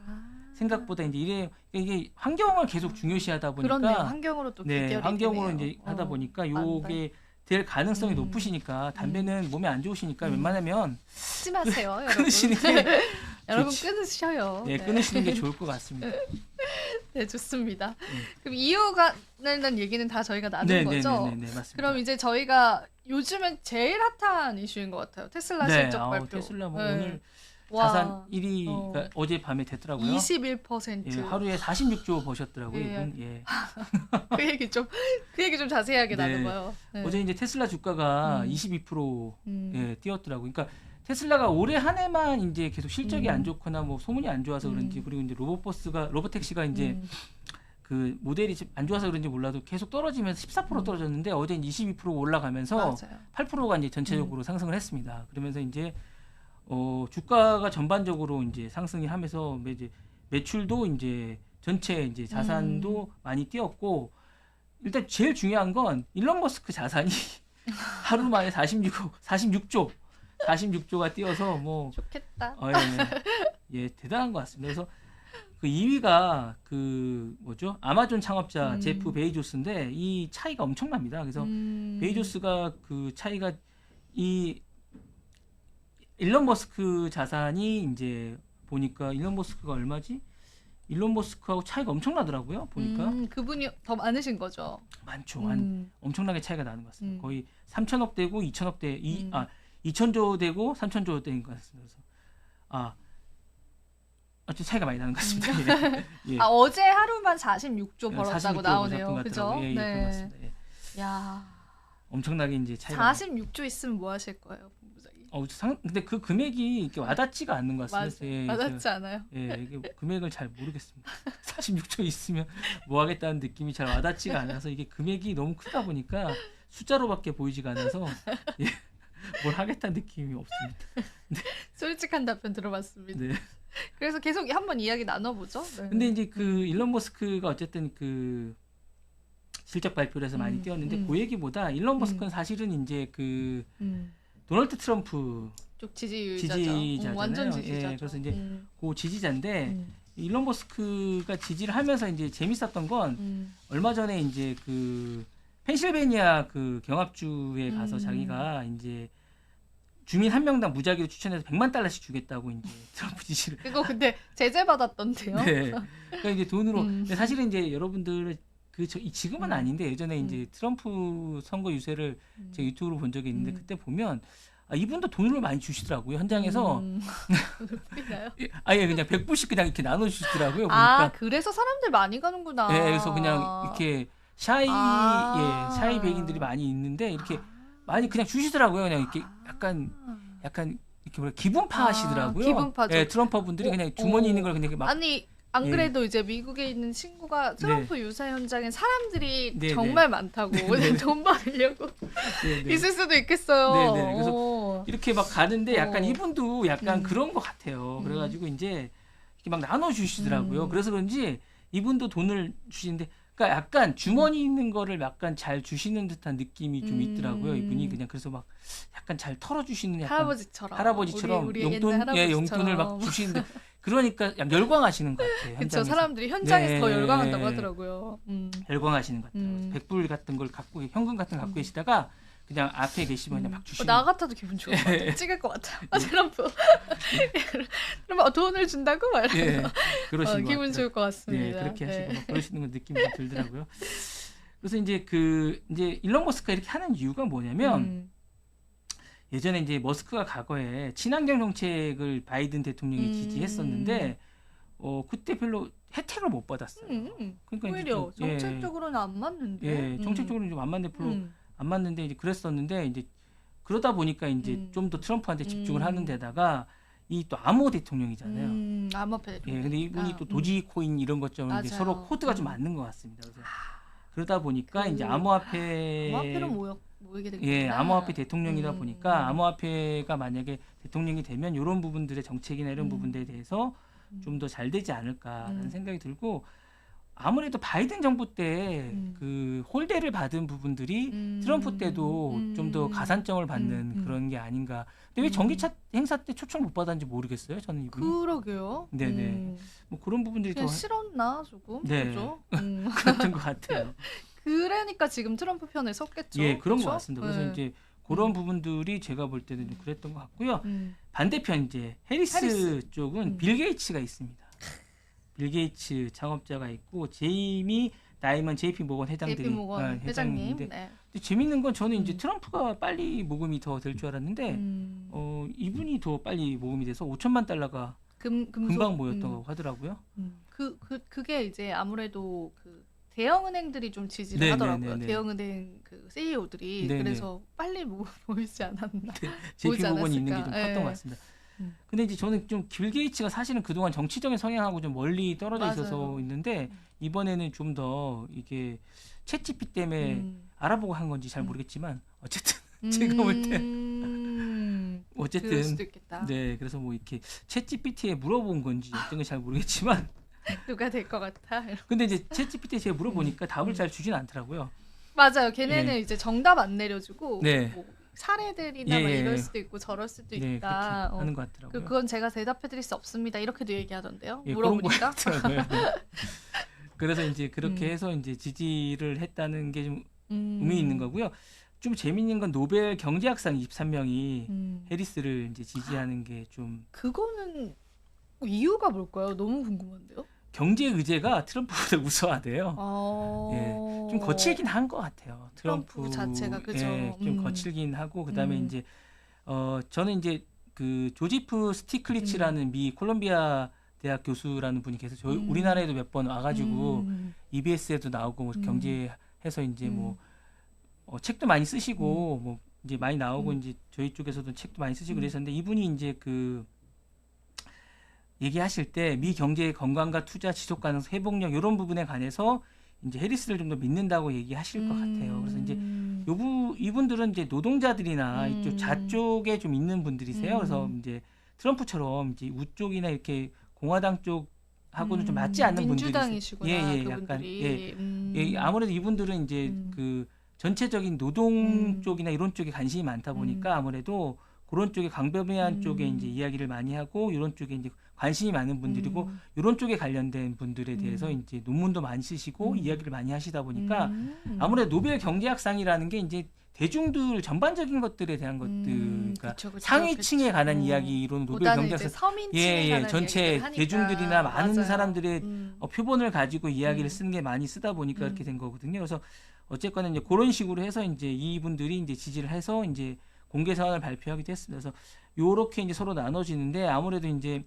생각보다 이제 이게 환경을 계속 중요시하다 보니까 그렇네요. 환경으로 또 네, 귀결이 환경으로 되네요. 이제 하다 보니까 맞다. 요게 될 가능성이 높으시니까 담배는 몸에 안 좋으시니까 웬만하면 쓰지 마세요, 여러분. 끊으시는 게 여러분 좋지. 끊으셔요. 네, 끊으시는 게 좋을 것 같습니다. 네, 좋습니다. 그럼 이유가 는 얘기는 다 저희가 나눈 거죠? 네, 맞습니다. 그럼 이제 저희가 요즘엔 제일 핫한 이슈인 것 같아요. 테슬라 네, 실적 발표. 테슬라 뭐 네. 오늘 와, 자산 1위가 어제 밤에 됐더라고요. 21%. 예, 하루에 46조 버셨더라고요, 예. 이분. 예. 그 얘기 좀 자세하게 네. 나눠봐요. 네. 어제 이제 테슬라 주가가 22% 음. 예, 뛰었더라고요. 그러니까 테슬라가 올해 한 해만 이제 계속 실적이 안 좋거나 뭐 소문이 안 좋아서 그런지 그리고 이제 로보택시가 이제 그 모델이 안 좋아서 그런지 몰라도 계속 떨어지면서 14% 떨어졌는데 어제 22% 올라가면서 맞아요. 8%가 이제 전체적으로 상승을 했습니다. 그러면서 이제 주가가 전반적으로 이제 상승이 하면서 이제 매출도 이제 전체 이제 자산도 많이 뛰었고 일단 제일 중요한 건 일론 머스크 자산이 하루 만에 46조가 뛰어서 뭐 좋겠다. 예, 대단한 것 같습니다. 그래서 그 2위가 그 뭐죠? 아마존 창업자 음. 제프 베이조스인데 이 차이가 엄청납니다. 그래서 베이조스가 그 차이가 이 일론 머스크 자산이 이제 보니까 일론 머스크가 얼마지? 일론 머스크하고 차이가 엄청나더라고요. 보니까 그분이 더 많으신 거죠. 많죠. 한 음. 엄청나게 차이가 나는 것 같습니다. 음. 거의 3천억 되고 2천억 대, 음. 2천조 되고 3천조 대인 것 같습니다. 그래서 어쨌든 차이가 많이 나는 것 같습니다. 예. 예. 어제 하루만 46조 벌었다고 46조 나오네요. 벌었던 것 그죠? 같더라고요. 예, 예, 그런 것 같습니다. 예. 야, 엄청나게 이제 차이가 46조 있으면 뭐 하실 거예요, 본부장님? 근데 그 금액이 이렇게 와닿지가 않는 것 같습니다. 예, 맞았지 않아요? 예, 이게 금액을 잘 모르겠습니다. 46조 있으면 뭐 하겠다는 느낌이 잘 와닿지가 않아서 이게 금액이 너무 크다 보니까 숫자로밖에 보이지가 않아서 예, 뭘 하겠다는 느낌이 없습니다. 솔직한 답변 들어봤습니다. 네. 그래서 계속 한번 이야기 나눠보죠. 네. 근데 이제 그 일론 머스크가 어쨌든 그 실적 발표를 해서 많이 띄웠는데 그 얘기보다 일론 머스크는 사실은 이제 그 도널드 트럼프 쪽 지지자죠. 지지자잖아요. 완전 지지자죠. 예, 그래서 이제 그 지지자인데 일론 머스크가 지지를 하면서 이제 재밌었던 건 얼마 전에 이제 그 펜실베니아 그 경합주에 가서 자기가 이제 주민 한 명당 무작위로 추천해서 100만 달러씩 주겠다고 이제 트럼프 지지를. 이거 근데 제재 받았던데요. 네. 그러니까 이제 돈으로. 음. 근데 사실은 이제 여러분들 지금은 아닌데 예전에 이제 트럼프 선거 유세를 제 유튜브로 본 적이 있는데 그때 보면 이분도 돈을 많이 주시더라고요 현장에서. 뿌리나요? 아예 그냥 100불씩 그냥 이렇게 나눠주시더라고요. 보니까. 그래서 사람들 많이 가는구나. 네, 그래서 그냥 이렇게 샤이 백인들이 많이 있는데 이렇게 많이 그냥 주시더라고요. 그냥 이렇게 약간 이렇게 뭐라 기분파 하시더라고요. 기분파죠. 네, 트럼프 분들이 그냥 주머니 있는 걸 그냥 막 아니 안 예. 그래도 이제 미국에 있는 친구가 트럼프 유세 현장에 사람들이 네, 정말 많다고 돈 받으려고 네, 네. 있을 수도 있겠어요. 네, 네. 그래서 이렇게 막 가는데 약간 이분도 약간 음. 그런 것 같아요. 그래가지고 이제 이렇게 막 나눠 주시더라고요. 그래서 그런지 이분도 돈을 주시는데, 그러니까 약간 주머니 있는 거를 약간 잘 주시는 듯한 느낌이 좀 있더라고요. 이분이 그냥 그래서 막 약간 잘 털어주시는 약간 할아버지처럼 우리 옛날 용돈, 할아버지처럼. 용돈을 막 주시는데 그러니까 약간 열광하시는 것 같아요. 그렇죠. 현장에서. 사람들이 현장에서 더 네. 열광한다고 하더라고요. 열광하시는 것 같아요. 100불 같은 걸 갖고 현금 같은 거 갖고 계시다가 그냥 앞에 계시면 그냥 막 주시는. 나 같아도 기분 좋을 것 같아. 찍을 것 같아. 트럼프. 그러면 돈을 준다고 막 이러면서. 예, 그러신 것 기분 같아요. 좋을 것 같습니다. 네, 그렇게 하시고 막 그러시는 건 느낌이 좀 들더라고요. 그래서 이제 이제 일론 머스크가 이렇게 하는 이유가 뭐냐면 예전에 이제 머스크가 과거에 친환경 정책을 바이든 대통령이 지지했었는데 그때 별로 혜택을 못 받았어요. 그러니까 오히려 이제 좀, 정책적으로는 안 맞는데. 예, 정책적으로는 좀 안 맞는데 별로 안 맞는데 이제 그랬었는데 이제 그러다 보니까 이제 좀 더 트럼프한테 집중을 하는 데다가 이 또 암호 대통령이잖아요. 암호화폐. 예, 근데 이분이 또 도지 코인 이런 것처럼 이제 맞아요. 서로 코드가 좀 맞는 것 같습니다. 그래서 그러다 보니까 이제 암호화폐로 모이게 되겠구나. 예, 암호화폐 대통령이다 보니까 암호화폐가 만약에 대통령이 되면 이런 부분들의 정책이나 이런 부분들에 대해서 좀 더 잘 되지 않을까라는 생각이 들고, 아무래도 바이든 정부 때 그 홀대를 받은 부분들이 트럼프 때도 좀 더 가산점을 받는 그런 게 아닌가. 근데 왜 전기차 행사 때 초청 못 받았는지 모르겠어요. 저는 이분이. 그러게요. 네네. 뭐 그런 부분들이 더 그냥 싫었나 조금. 네. 그죠? 그랬던 것 같아요. 그러니까 지금 트럼프 편에 섰겠죠. 예, 그런 그쵸? 것 같습니다. 그래서 네. 이제 그런 부분들이 제가 볼 때는 좀 그랬던 것 같고요. 반대편 이제 해리스 쪽은 빌 게이츠가 있습니다. 빌 게이츠 창업자가 있고 제이미 다이먼 JP 모건 회장들이 JP 모건 회장님. 회장인데, 네. 근데 재밌는 건 저는 이제 트럼프가 빨리 모금이 더 될 줄 알았는데 이분이 더 빨리 모금이 돼서 5천만 달러가 금방 모였다고 하더라고요. 그게 이제 아무래도 그 대형은행들이 좀 지지를 네, 하더라고요. 네, 네, 네. 대형은행 그 CEO들이 네, 그래서 빨리 모이지 않았나. JP 모건이 않았을까? 있는 게 좀 컸던 예. 것 같습니다. 근데 이제 저는 좀 빌 게이츠가 사실은 그동안 정치적인 성향하고 좀 멀리 떨어져 맞아요. 있어서 있는데 이번에는 좀 더 이게 챗GPT 때문에 알아보고 한 건지 잘 모르겠지만 어쨌든 제가 볼 때 그럴 어쨌든 수도 있겠다. 네, 그래서 뭐 이렇게 챗GPT에 물어본 건지 어떤 건 잘 모르겠지만 누가 될 것 같아. 근데 이제 챗GPT에 제가 물어보니까 답을 잘 주진 않더라고요. 맞아요. 걔네는 네. 이제 정답 안 내려주고 네. 뭐 사례들이나 예, 막 예, 이럴 예. 수도 있고 저럴 수도 네, 있다. 그렇게 하는 것 같더라고요. 그건 제가 대답해드릴 수 없습니다. 이렇게도 얘기하던데요. 예, 그런 거 물어보니까. 같더라고요. 네. 그래서 이제 그렇게 음. 해서 이제 지지를 했다는 게 좀 음. 의미 있는 거고요. 좀 재밌는 건 노벨 경제학상 23명이 음. 해리스를 이제 지지하는 게 좀 그거는 이유가 뭘까요? 너무 궁금한데요. 경제 의제가 트럼프보다 우수하대요. 어... 좀 거칠긴 한 것 같아요. 트럼프 자체가, 그죠? 좀 거칠긴 하고 그다음에 음. 이제 저는 이제 그 조지프 스티클리츠라는 미 콜롬비아 대학 교수라는 분이 계세요. 저희 우리나라에도 몇 번 와가지고 EBS에도 나오고 뭐 경제해서 이제 뭐 책도 많이 쓰시고 뭐 이제 많이 나오고 이제 저희 쪽에서도 책도 많이 쓰시고 그랬었는데 이분이 이제 그 얘기하실 때 미 경제의 건강과 투자 지속 가능성 회복력 이런 부분에 관해서 이제 해리스를 좀 더 믿는다고 얘기하실 것 같아요. 그래서 이제 이분들은 이제 노동자들이나 이쪽 좌쪽에 좀 있는 분들이세요. 그래서 이제 트럼프처럼 이제 우쪽이나 이렇게 공화당 쪽하고는 좀 맞지 않는 분들이 민주당이시구나. 약간 그분들이. 아무래도 이분들은 이제 그 전체적인 노동 쪽이나 이런 쪽에 관심이 많다 보니까 아무래도 그런 쪽에 광범위한 쪽에 이제 이야기를 많이 하고 이런 쪽에 이제 관심이 많은 분들이고 이런 쪽에 관련된 분들에 대해서 이제 논문도 많이 쓰시고 이야기를 많이 하시다 보니까 아무래도 노벨 경제학상이라는 게 이제 대중들 전반적인 것들에 대한 것들, 그러니까 그쵸, 상위층에 관한 이야기로는 노벨 보다는 이제 경제학상 서민층에 관한 전체 이야기를 하니까. 대중들이나 많은 맞아요. 사람들의 표본을 가지고 이야기를 쓰는 게 많이 쓰다 보니까 그렇게 된 거거든요. 그래서 어쨌거나 이제 그런 식으로 해서 이제 이분들이 이제 지지를 해서 이제 공개 사안을 발표하기도 했습니다. 그래서 요렇게 이제 서로 나눠지는데 아무래도 이제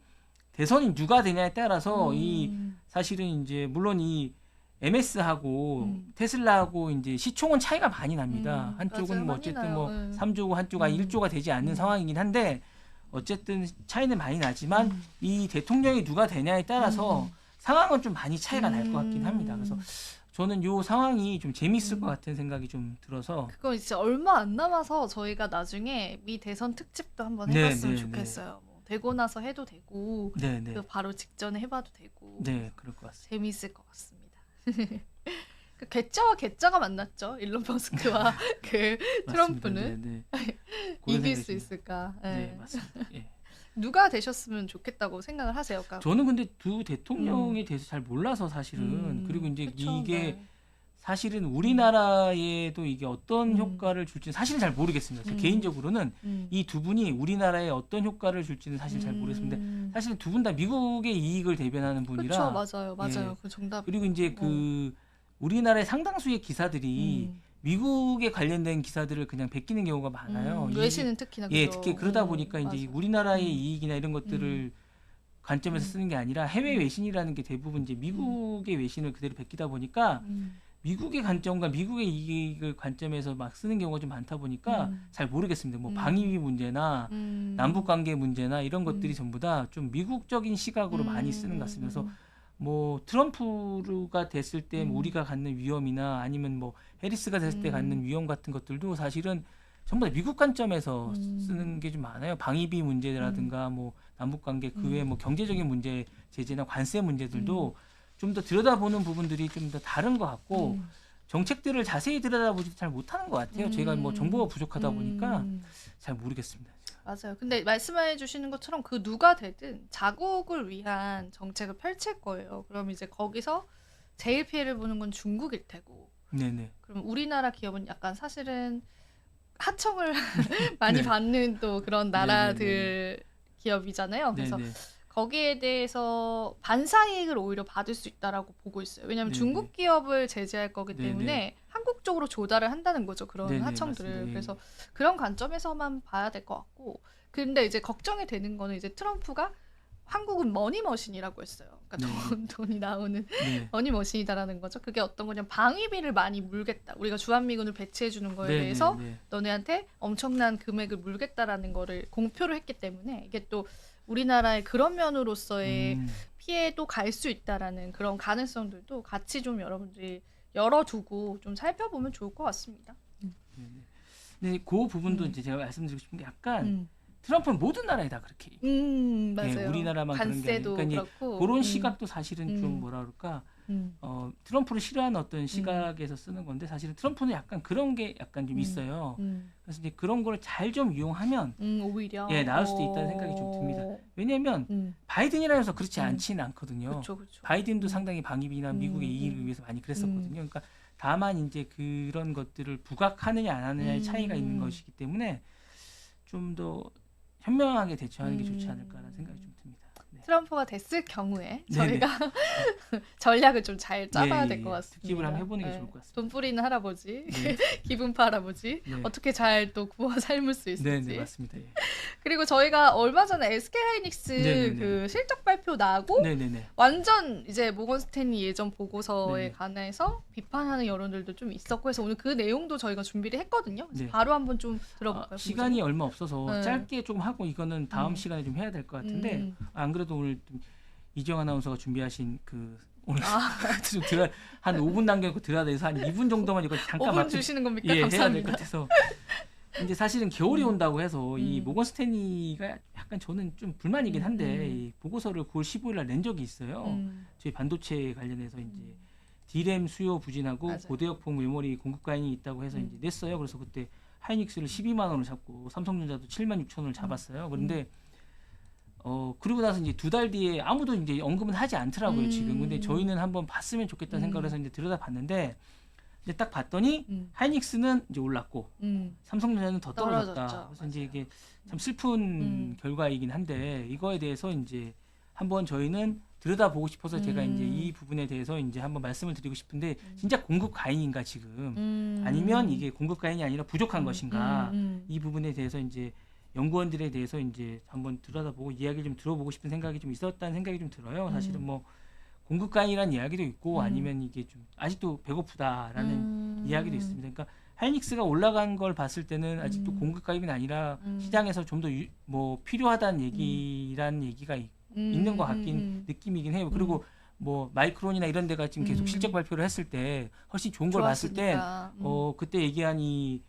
대선이 누가 되냐에 따라서 이 사실은 이제 물론 이 MS하고 테슬라하고 이제 시총은 차이가 많이 납니다. 한쪽은 맞아요. 뭐 많이 어쨌든 나요. 뭐 3조고 한쪽가 1조가 되지 않는 상황이긴 한데 어쨌든 차이는 많이 나지만 이 대통령이 누가 되냐에 따라서 상황은 좀 많이 차이가 날 것 같긴 합니다. 그래서 저는 요 상황이 좀 재밌을 것 같은 생각이 좀 들어서 그건 진짜 얼마 안 남아서 저희가 나중에 미 대선 특집도 한번 네, 해봤으면 네, 좋겠어요. 뭐 되고 나서 해도 되고 네네 그 바로 직전에 해봐도 되고 네 그럴 것 같습니다. 재미있을 것 같습니다. 그 괴짜와 괴짜가 만났죠. 일론 머스크와 그 트럼프는 네. 이길 수 있을까? 네 맞습니다. 예. 누가 되셨으면 좋겠다고 생각을 하세요? 그러니까 저는 근데 두 대통령에 대해서 잘 몰라서 사실은 그리고 이제 그쵸, 이게 네. 사실은 우리나라에도 이게 어떤 효과를 줄지는 사실은 잘 모르겠습니다. 저 개인적으로는 이 두 분이 우리나라에 어떤 효과를 줄지는 사실 잘 모르겠습니다. 사실 두 분 다 미국의 이익을 대변하는 분이라 그렇죠, 맞아요. 예. 그 정답. 그리고 이제 그 우리나라의 상당수의 기사들이 미국에 관련된 기사들을 그냥 베끼는 경우가 많아요. 외신은 특히나 예, 그죠. 특히 그러다 보니까 이제 맞아요. 우리나라의 이익이나 이런 것들을 관점에서 쓰는 게 아니라 해외 외신이라는 게 대부분 이제 미국의 외신을 그대로 베끼다 보니까 미국의 관점과 미국의 이익을 관점에서 막 쓰는 경우가 좀 많다 보니까 잘 모르겠습니다. 뭐 방위비 문제나 남북 관계 문제나 이런 것들이 전부 다 좀 미국적인 시각으로 많이 쓰는 것 같습니다. 그래서 뭐 트럼프가 됐을 때 우리가 갖는 위험이나 아니면 뭐 해리스가 됐을 때 갖는 위험 같은 것들도 사실은 전부 다 미국 관점에서 쓰는 게 좀 많아요. 방위비 문제라든가 뭐 남북 관계 그 외에 뭐 경제적인 문제, 제재나 관세 문제들도 좀 더 들여다보는 부분들이 좀 더 다른 것 같고 정책들을 자세히 들여다보지 잘 못하는 것 같아요. 제가 뭐 정보가 부족하다 보니까 잘 모르겠습니다. 맞아요. 근데 말씀해 주시는 것처럼 그 누가 되든 자국을 위한 정책을 펼칠 거예요. 그럼 이제 거기서 제일 피해를 보는 건 중국일 테고. 네네. 그럼 우리나라 기업은 약간 사실은 하청을 많이 네. 받는 또 그런 나라들 기업이잖아요. 그래서 네네. 거기에 대해서 반사이익을 오히려 받을 수 있다라고 보고 있어요. 왜냐하면 네네. 중국 기업을 제재할 거기 네네. 때문에 한국 쪽으로 조달을 한다는 거죠. 그런 네네, 하청들을. 맞습니다. 예. 그래서 그런 관점에서만 봐야 될 것 같고. 근데 이제 걱정이 되는 거는 이제 트럼프가 한국은 머니머신이라고 했어요. 그러니까 돈이 나오는 네. 머니머신이다라는 거죠. 그게 어떤 거냐면 방위비를 많이 물겠다. 우리가 주한미군을 배치해 주는 거에 대해서 너네한테 엄청난 금액을 물겠다라는 거를 공표를 했기 때문에 이게 또 우리나라의 그런 면으로서의 피해도 갈 수 있다라는 그런 가능성들도 같이 좀 여러분들이 열어두고 좀 살펴보면 좋을 것 같습니다. 네, 그 부분도 이제 제가 말씀드리고 싶은 게 약간 트럼프는 모든 나라에 다 그렇게 맞아요. 우리나라만 그런 게 관세도 아니라 그러니까 그렇고 그런 시각도 사실은 좀 뭐라 그럴까 트럼프를 싫어하는 어떤 시각에서 쓰는 건데 사실은 트럼프는 약간 그런 게 약간 좀 있어요. 그래서 이제 그런 걸 잘 좀 이용하면 오히려 예, 나을 수도 있다는 생각이 좀 듭니다. 왜냐하면 바이든이라 해서 그렇지 않지는 않거든요. 그쵸. 바이든도 상당히 방위비나 미국의 이익을 위해서 많이 그랬었거든요. 음. 그러니까 다만 이제 그런 것들을 부각하느냐 안 하느냐의 차이가 있는 것이기 때문에 좀 더 현명하게 대처하는 게 좋지 않을까라는 생각이 좀 듭니다. 네. 트럼프가 됐을 경우에 네네. 저희가 전략을 좀 잘 짜봐야 예, 될 것 예. 같습니다. 특집을 한번 해보는 게 좋을 것 같습니다. 돈 뿌리는 할아버지, 네. 기분파 할아버지 네. 어떻게 잘 또 구워 삶을 수 네, 있을지. 네, 맞습니다. 예. 그리고 저희가 얼마 전에 SK 하이닉스 네네네. 그 실적 발표 나고 네네네. 완전 이제 모건 스탠리 예전 보고서에 네네. 관해서 비판하는 여론들도 좀 있었고 해서 오늘 그 내용도 저희가 준비를 했거든요. 그래서 네. 바로 한번 좀 들어볼까요? 시간이 얼마 없어서 네. 짧게 좀 하고 이거는 다음 시간에 좀 해야 될 것 같은데 음. 안 그래도 오늘 좀 이정 아나운서가 준비하신 그 오늘 아. 좀 한 5분 남겨놓고 들어야 돼서 한 2분 정도만 이거 잠깐 5분 맡고 주시는 겁니까? 해야 될 감사합니다. 것 같아서 이제 사실은 겨울이 온다고 해서 이 음. 모건 스탠리가 약간 저는 좀 불만이긴 한데 음. 이 보고서를 9월 15일 날 낸 적이 있어요. 저희 반도체 관련해서 이제 D램 수요 부진하고 맞아요. 고대역폭 메모리 공급 가인이 있다고 해서 이제 냈어요. 그래서 그때 하이닉스를 12만 원을 잡고 삼성전자도 7만 6천 원을 잡았어요. 그런데 그리고 나서 이제 2달 뒤에 아무도 이제 언급은 하지 않더라고요, 지금. 근데 저희는 한번 봤으면 좋겠다는 생각을 해서 이제 들여다봤는데 이제 딱 봤더니 하이닉스는 이제 올랐고 삼성전자는 더 떨어졌다. 떨어졌죠. 그래서 이제 이게 참 슬픈 결과이긴 한데 이거에 대해서 이제 한번 저희는 들여다보고 싶어서 제가 이제 이 부분에 대해서 이제 한번 말씀을 드리고 싶은데 진짜 공급 가인인가 지금 아니면 이게 공급 가인이 아니라 부족한 것인가 이 부분에 대해서 이제 연구원들에 대해서 이제 한번 들여다보고 이야기를 좀 들어보고 싶은 생각이 좀 있었다는 생각이 좀 들어요. 사실은 뭐 공급 가인이라는 이야기도 있고 아니면 이게 좀 아직도 배고프다라는 이야기도 있습니다. 그러니까 하이닉스가 올라간 걸 봤을 때는 아직도 공급 가입은 아니라 시장에서 좀 더 뭐 필요하다는 얘기라는 얘기가 있는 것 같긴 느낌이긴 해요. 그리고 뭐 마이크론이나 이런 데가 지금 계속 실적 발표를 했을 때 훨씬 좋은 걸 봤을 때 그때 얘기한 이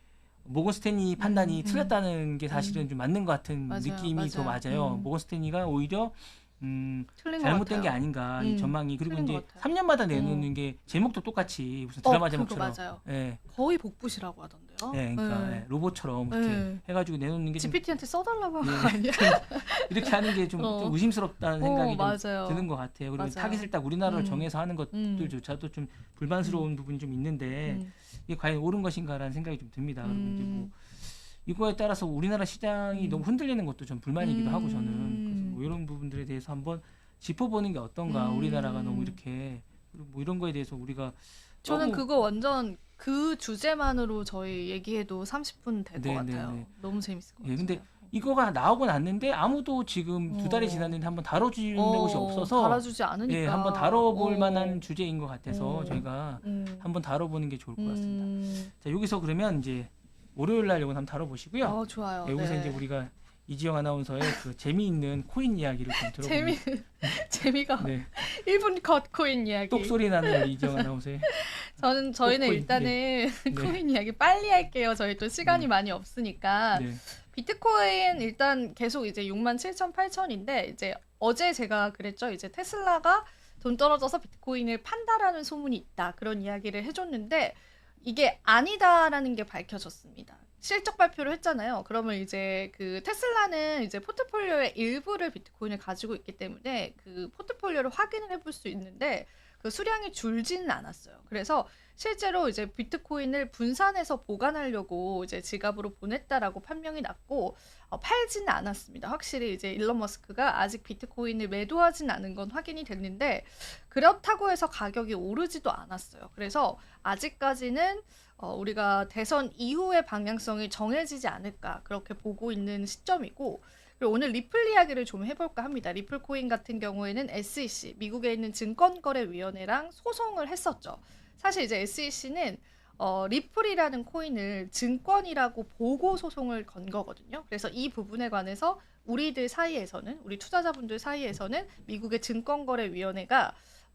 모건 스탠리 판단이 틀렸다는 게 사실은 좀 맞는 것 같은 느낌이 더 맞아요. 모건 스탠리가 오히려 틀린 것 잘못된 같아요. 게 아닌가 이 전망이. 그리고 틀린 이제 것 같아요. 3년마다 내놓는 게 제목도 똑같이 무슨 드라마 그거 제목처럼 맞아요. 예, 거의 복붙이라고 하던데요. 예, 그러니까 예, 로봇처럼 이렇게 해가지고 내놓는 게 좀 GPT한테 써달라고 하는 예. 거 아니야? 이렇게 하는 게 좀 의심스럽다는 생각이 좀 맞아요. 드는 것 같아요. 그리고 맞아요. 타깃을 딱 우리나라로 정해서 하는 것들조차도 좀 불만스러운 부분이 좀 있는데 이게 과연 옳은 것인가라는 생각이 좀 듭니다. 그리고 이제 뭐 이거에 따라서 우리나라 시장이 너무 흔들리는 것도 좀 불만이기도 하고 저는 그래서 뭐 이런 부분들에 대해서 한번 짚어보는 게 어떤가. 우리나라가 너무 이렇게 그리고 뭐 이런 거에 대해서 우리가 저는 너무 그거 완전 그 주제만으로 저희 얘기해도 30분 될 것 네, 같아요. 네, 네. 너무 재밌을 것 예, 같아요. 근데 이거가 나오고 났는데 아무도 지금 2달이 지났는데 한번 다뤄주는 곳이 없어서 달아주지 않으니까. 예, 한번 다뤄볼 만한 주제인 것 같아서 저희가 한번 다뤄보는 게 좋을 것 같습니다. 자, 여기서 그러면 이제 월요일 날 이건 한번 다뤄보시고요. 좋아요. 예, 여기서 네. 이제 우리가 이지영 아나운서의 그 재미있는 코인 이야기를 좀 들어보면 재미가 네, 1분 컷 코인 이야기. 똑소리 나는 우리 이지영 아나운서의 저희는 코인, 일단은 네. 코인 이야기 빨리 할게요. 저희 또 시간이 많이 없으니까. 네, 비트코인 일단 계속 이제 67,000, 8,000인데 이제 어제 제가 그랬죠. 이제 테슬라가 돈 떨어져서 비트코인을 판다라는 소문이 있다. 그런 이야기를 해줬는데 이게 아니다라는 게 밝혀졌습니다. 실적 발표를 했잖아요. 그러면 이제 그 테슬라는 이제 포트폴리오의 일부를 비트코인을 가지고 있기 때문에 그 포트폴리오를 확인을 해볼 수 있는데 그 수량이 줄지는 않았어요. 그래서 실제로 이제 비트코인을 분산해서 보관하려고 이제 지갑으로 보냈다라고 판명이 났고 팔지는 않았습니다. 확실히 이제 일론 머스크가 아직 비트코인을 매도하진 않은 건 확인이 됐는데 그렇다고 해서 가격이 오르지도 않았어요. 그래서 아직까지는 우리가 대선 이후의 방향성이 정해지지 않을까 그렇게 보고 있는 시점이고 그리고 오늘 리플 이야기를 좀 해볼까 합니다. 리플 코인 같은 경우에는 SEC, 미국에 있는 증권거래위원회랑 소송을 했었죠. 사실 이제 SEC는 리플이라는 코인을 증권이라고 보고 소송을 건 거거든요. 그래서 이 부분에 관해서 우리들 사이에서는 우리 투자자분들 사이에서는 미국의 증권거래위원회가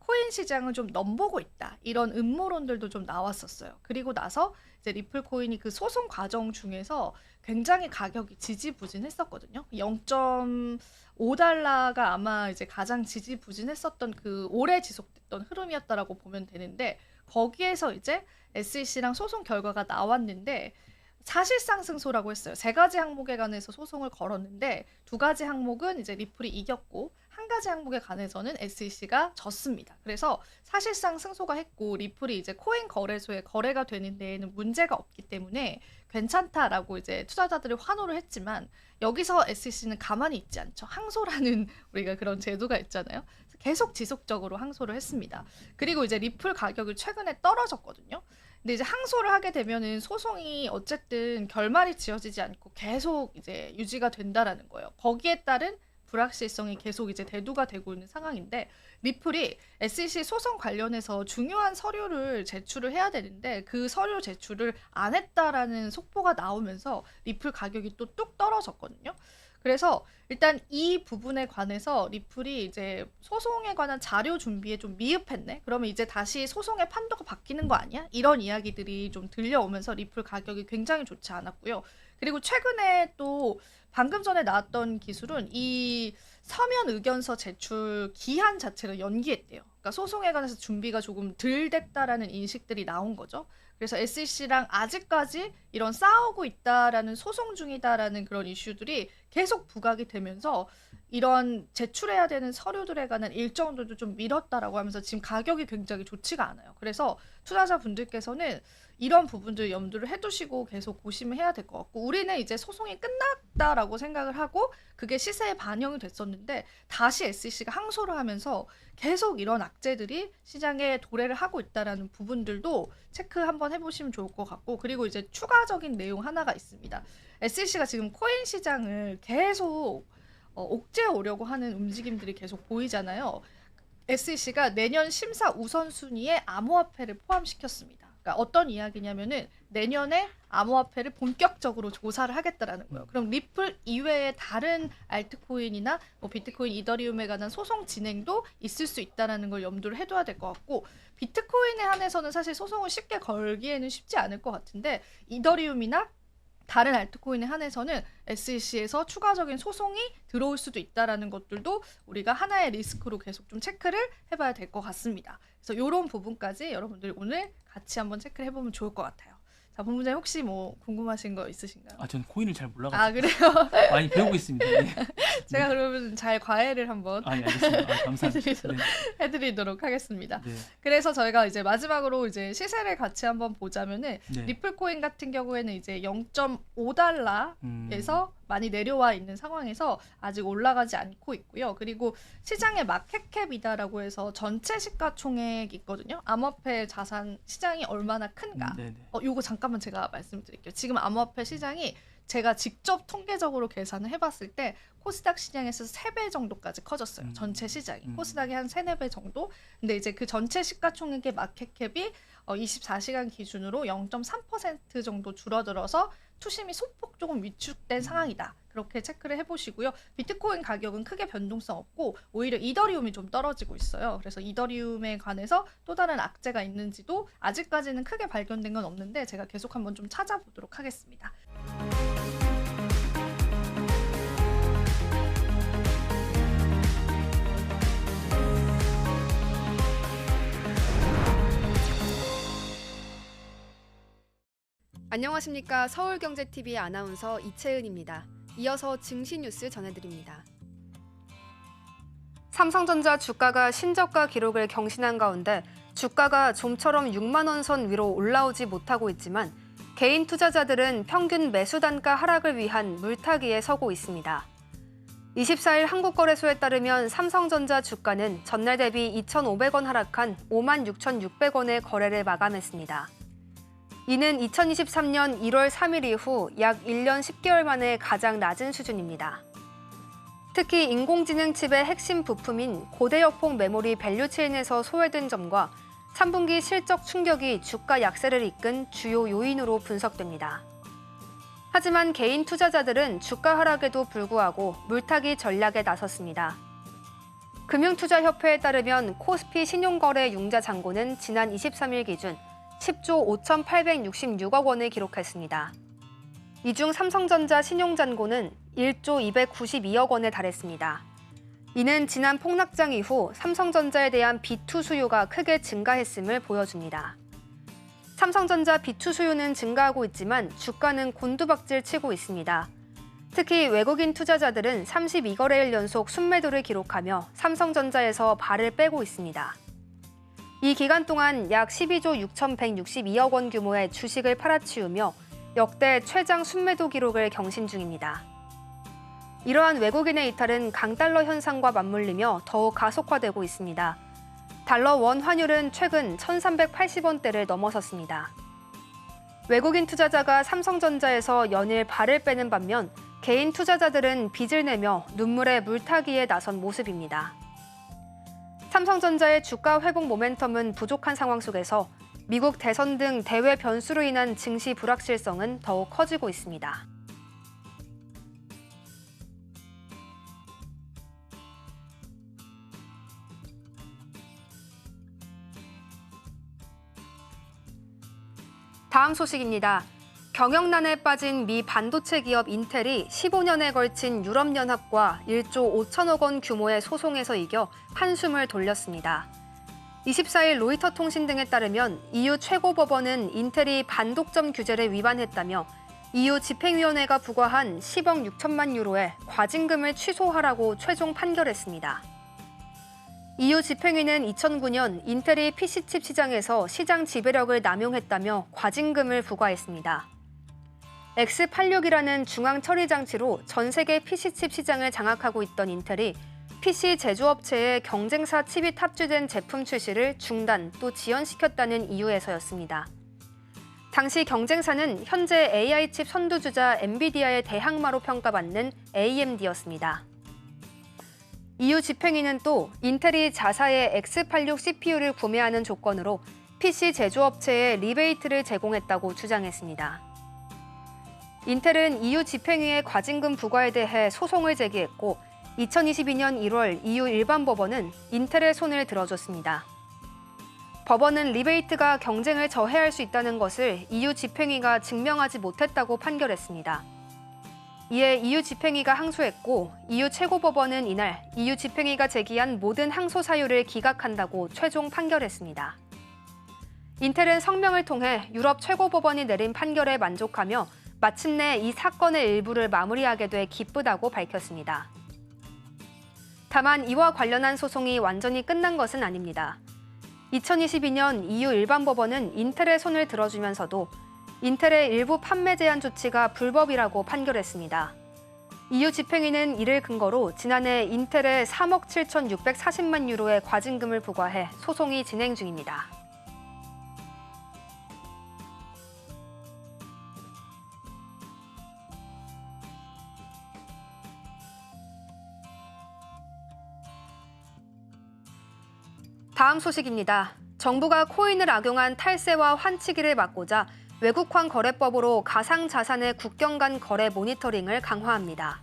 코인 시장을 좀 넘보고 있다. 이런 음모론들도 좀 나왔었어요. 그리고 나서 이제 리플 코인이 그 소송 과정 중에서 굉장히 가격이 지지부진했었거든요. 0.5달러가 아마 이제 가장 지지부진했었던 그 오래 지속됐던 흐름이었다라고 보면 되는데 거기에서 이제 SEC랑 소송 결과가 나왔는데 사실상 승소라고 했어요. 3가지 항목에 관해서 소송을 걸었는데 2가지 항목은 이제 리플이 이겼고 1가지 항목에 관해서는 SEC가 졌습니다. 그래서 사실상 승소가 했고 리플이 이제 코인 거래소에 거래가 되는 데에는 문제가 없기 때문에 괜찮다라고 이제 투자자들이 환호를 했지만 여기서 SEC는 가만히 있지 않죠. 항소라는 우리가 그런 제도가 있잖아요. 계속 지속적으로 항소를 했습니다. 그리고 이제 리플 가격이 최근에 떨어졌거든요. 근데 이제 항소를 하게 되면은 소송이 어쨌든 결말이 지어지지 않고 계속 이제 유지가 된다라는 거예요. 거기에 따른 불확실성이 계속 이제 대두가 되고 있는 상황인데 리플이 SEC 소송 관련해서 중요한 서류를 제출을 해야 되는데 그 서류 제출을 안 했다라는 속보가 나오면서 리플 가격이 또 뚝 떨어졌거든요. 그래서 일단 이 부분에 관해서 리플이 이제 소송에 관한 자료 준비에 좀 미흡했네. 그러면 이제 다시 소송의 판도가 바뀌는 거 아니야? 이런 이야기들이 좀 들려오면서 리플 가격이 굉장히 좋지 않았고요. 그리고 최근에 또 방금 전에 나왔던 기술은 이 서면 의견서 제출 기한 자체를 연기했대요. 그러니까 소송에 관해서 준비가 조금 덜 됐다라는 인식들이 나온 거죠. 그래서 SEC랑 아직까지 이런 싸우고 있다라는 소송 중이다라는 그런 이슈들이 계속 부각이 되면서 이런 제출해야 되는 서류들에 관한 일정들도 좀 미뤘다라고 하면서 지금 가격이 굉장히 좋지가 않아요. 그래서 투자자분들께서는 이런 부분들 염두를 해두시고 계속 보시면 해야 될 것 같고 우리는 이제 소송이 끝났다라고 생각을 하고 그게 시세에 반영이 됐었는데 다시 SEC가 항소를 하면서 계속 이런 악재들이 시장에 도래를 하고 있다라는 부분들도 체크 한번 해보시면 좋을 것 같고 그리고 이제 추가적인 내용 하나가 있습니다. SEC가 지금 코인 시장을 계속 옥죄어 오려고 하는 움직임들이 계속 보이잖아요. SEC가 내년 심사 우선순위에 암호화폐를 포함시켰습니다. 그러니까 어떤 이야기냐면은 내년에 암호화폐를 본격적으로 조사를 하겠다라는 거예요. 그럼 리플 이외의 다른 알트코인이나 뭐 비트코인, 이더리움에 관한 소송 진행도 있을 수 있다라는 걸 염두를 해둬야 될 것 같고 비트코인에 한해서는 사실 소송을 쉽게 걸기에는 쉽지 않을 것 같은데 이더리움이나 다른 알트코인에 한해서는 SEC에서 추가적인 소송이 들어올 수도 있다라는 것들도 우리가 하나의 리스크로 계속 좀 체크를 해봐야 될 것 같습니다. 그래서 이런 부분까지 여러분들 오늘 같이 한번 체크를 해보면 좋을 것 같아요. 자, 본부장님 혹시 뭐 궁금하신 거 있으신가요? 전 코인을 잘 몰라가지고. 아, 그래요? 많이 배우고 있습니다. 네. 제가 그러면 잘 과외를 한번 네, 알겠습니다. 감사합니다. 네. 해드리도록 하겠습니다. 네. 그래서 저희가 이제 마지막으로 이제 시세를 같이 한번 보자면은 네. 리플 코인 같은 경우에는 이제 0.5달러에서 많이 내려와 있는 상황에서 아직 올라가지 않고 있고요. 그리고 시장의 마켓캡이다라고 해서 전체 시가총액이 있거든요. 암호화폐 자산 시장이 얼마나 큰가. 요거 잠깐만 제가 말씀드릴게요. 지금 암호화폐 시장이 제가 직접 통계적으로 계산을 해봤을 때 코스닥 시장에서 3배 정도까지 커졌어요. 전체 시장이. 코스닥이 한 3, 4배 정도. 근데 이제 그 전체 시가총액의 마켓캡이 24시간 기준으로 0.3% 정도 줄어들어서 투심이 소폭 조금 위축된 상황이다. 그렇게 체크를 해보시고요. 비트코인 가격은 크게 변동성 없고 오히려 이더리움이 좀 떨어지고 있어요. 그래서 이더리움에 관해서 또 다른 악재가 있는지도 아직까지는 크게 발견된 건 없는데 제가 계속 한번 좀 찾아보도록 하겠습니다. 안녕하십니까. 서울경제TV 아나운서 이채은입니다. 이어서 증시 뉴스 전해드립니다. 삼성전자 주가가 신저가 기록을 경신한 가운데 주가가 좀처럼 6만 원 선 위로 올라오지 못하고 있지만 개인 투자자들은 평균 매수 단가 하락을 위한 물타기에 서고 있습니다. 24일 한국거래소에 따르면 삼성전자 주가는 전날 대비 2,500원 하락한 56,600원의 거래를 마감했습니다. 이는 2023년 1월 3일 이후 약 1년 10개월 만에 가장 낮은 수준입니다. 특히 인공지능 칩의 핵심 부품인 고대역폭 메모리 밸류체인에서 소외된 점과 3분기 실적 충격이 주가 약세를 이끈 주요 요인으로 분석됩니다. 하지만 개인 투자자들은 주가 하락에도 불구하고 물타기 전략에 나섰습니다. 금융투자협회에 따르면 코스피 신용거래 융자 잔고는 지난 23일 기준 10조 5,866억 원을 기록했습니다. 이 중 삼성전자 신용잔고는 1조 292억 원에 달했습니다. 이는 지난 폭락장 이후 삼성전자에 대한 B2 수요가 크게 증가했음을 보여줍니다. 삼성전자 B2 수요는 증가하고 있지만 주가는 곤두박질 치고 있습니다. 특히 외국인 투자자들은 32거래일 연속 순매도를 기록하며 삼성전자에서 발을 빼고 있습니다. 이 기간 동안 약 12조 6,162억 원 규모의 주식을 팔아치우며 역대 최장 순매도 기록을 경신 중입니다. 이러한 외국인의 이탈은 강달러 현상과 맞물리며 더욱 가속화되고 있습니다. 달러 원 환율은 최근 1,380원대를 넘어섰습니다. 외국인 투자자가 삼성전자에서 연일 발을 빼는 반면 개인 투자자들은 빚을 내며 눈물의 물타기에 나선 모습입니다. 삼성전자의 주가 회복 모멘텀은 부족한 상황 속에서 미국 대선 등 대외 변수로 인한 증시 불확실성은 더욱 커지고 있습니다. 다음 소식입니다. 경영난에 빠진 미 반도체 기업 인텔이 15년에 걸친 유럽연합과 1조 5천억 원 규모의 소송에서 이겨 한숨을 돌렸습니다. 24일 로이터 통신 등에 따르면 EU 최고법원은 인텔이 반독점 규제를 위반했다며 EU 집행위원회가 부과한 10억 6천만 유로의 과징금을 취소하라고 최종 판결했습니다. EU 집행위는 2009년 인텔이 PC칩 시장에서 시장 지배력을 남용했다며 과징금을 부과했습니다. X86이라는 중앙 처리 장치로 전 세계 PC칩 시장을 장악하고 있던 인텔이 PC 제조업체의 경쟁사 칩이 탑재된 제품 출시를 중단 또 지연시켰다는 이유에서였습니다. 당시 경쟁사는 현재 AI 칩 선두주자 엔비디아의 대항마로 평가받는 AMD였습니다. EU 집행위는 또 인텔이 자사의 X86 CPU를 구매하는 조건으로 PC 제조업체에 리베이트를 제공했다고 주장했습니다. 인텔은 EU 집행위의 과징금 부과에 대해 소송을 제기했고 2022년 1월 EU 일반법원은 인텔의 손을 들어줬습니다. 법원은 리베이트가 경쟁을 저해할 수 있다는 것을 EU 집행위가 증명하지 못했다고 판결했습니다. 이에 EU 집행위가 항소했고 EU 최고법원은 이날 EU 집행위가 제기한 모든 항소 사유를 기각한다고 최종 판결했습니다. 인텔은 성명을 통해 유럽 최고법원이 내린 판결에 만족하며 마침내 이 사건의 일부를 마무리하게 돼 기쁘다고 밝혔습니다. 다만 이와 관련한 소송이 완전히 끝난 것은 아닙니다. 2022년 EU 일반법원은 인텔의 손을 들어주면서도 인텔의 일부 판매 제한 조치가 불법이라고 판결했습니다. EU 집행위는 이를 근거로 지난해 인텔에 3억 7,640만 유로의 과징금을 부과해 소송이 진행 중입니다. 다음 소식입니다. 정부가 코인을 악용한 탈세와 환치기를 막고자 외국환 거래법으로 가상자산의 국경 간 거래 모니터링을 강화합니다.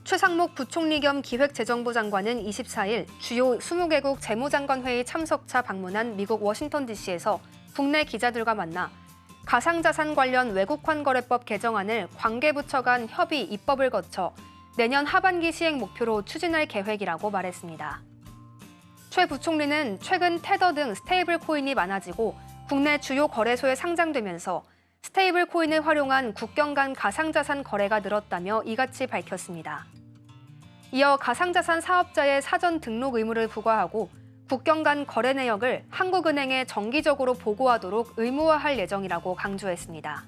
최상목 부총리 겸 기획재정부 장관은 24일 주요 20개국 재무장관회의 참석차 방문한 미국 워싱턴 DC에서 국내 기자들과 만나 가상자산 관련 외국환 거래법 개정안을 관계부처 간 협의 입법을 거쳐 내년 하반기 시행 목표로 추진할 계획이라고 말했습니다. 최 부총리는 최근 테더 등 스테이블 코인이 많아지고 국내 주요 거래소에 상장되면서 스테이블 코인을 활용한 국경 간 가상자산 거래가 늘었다며 이같이 밝혔습니다. 이어 가상자산 사업자의 사전 등록 의무를 부과하고 국경 간 거래 내역을 한국은행에 정기적으로 보고하도록 의무화할 예정이라고 강조했습니다.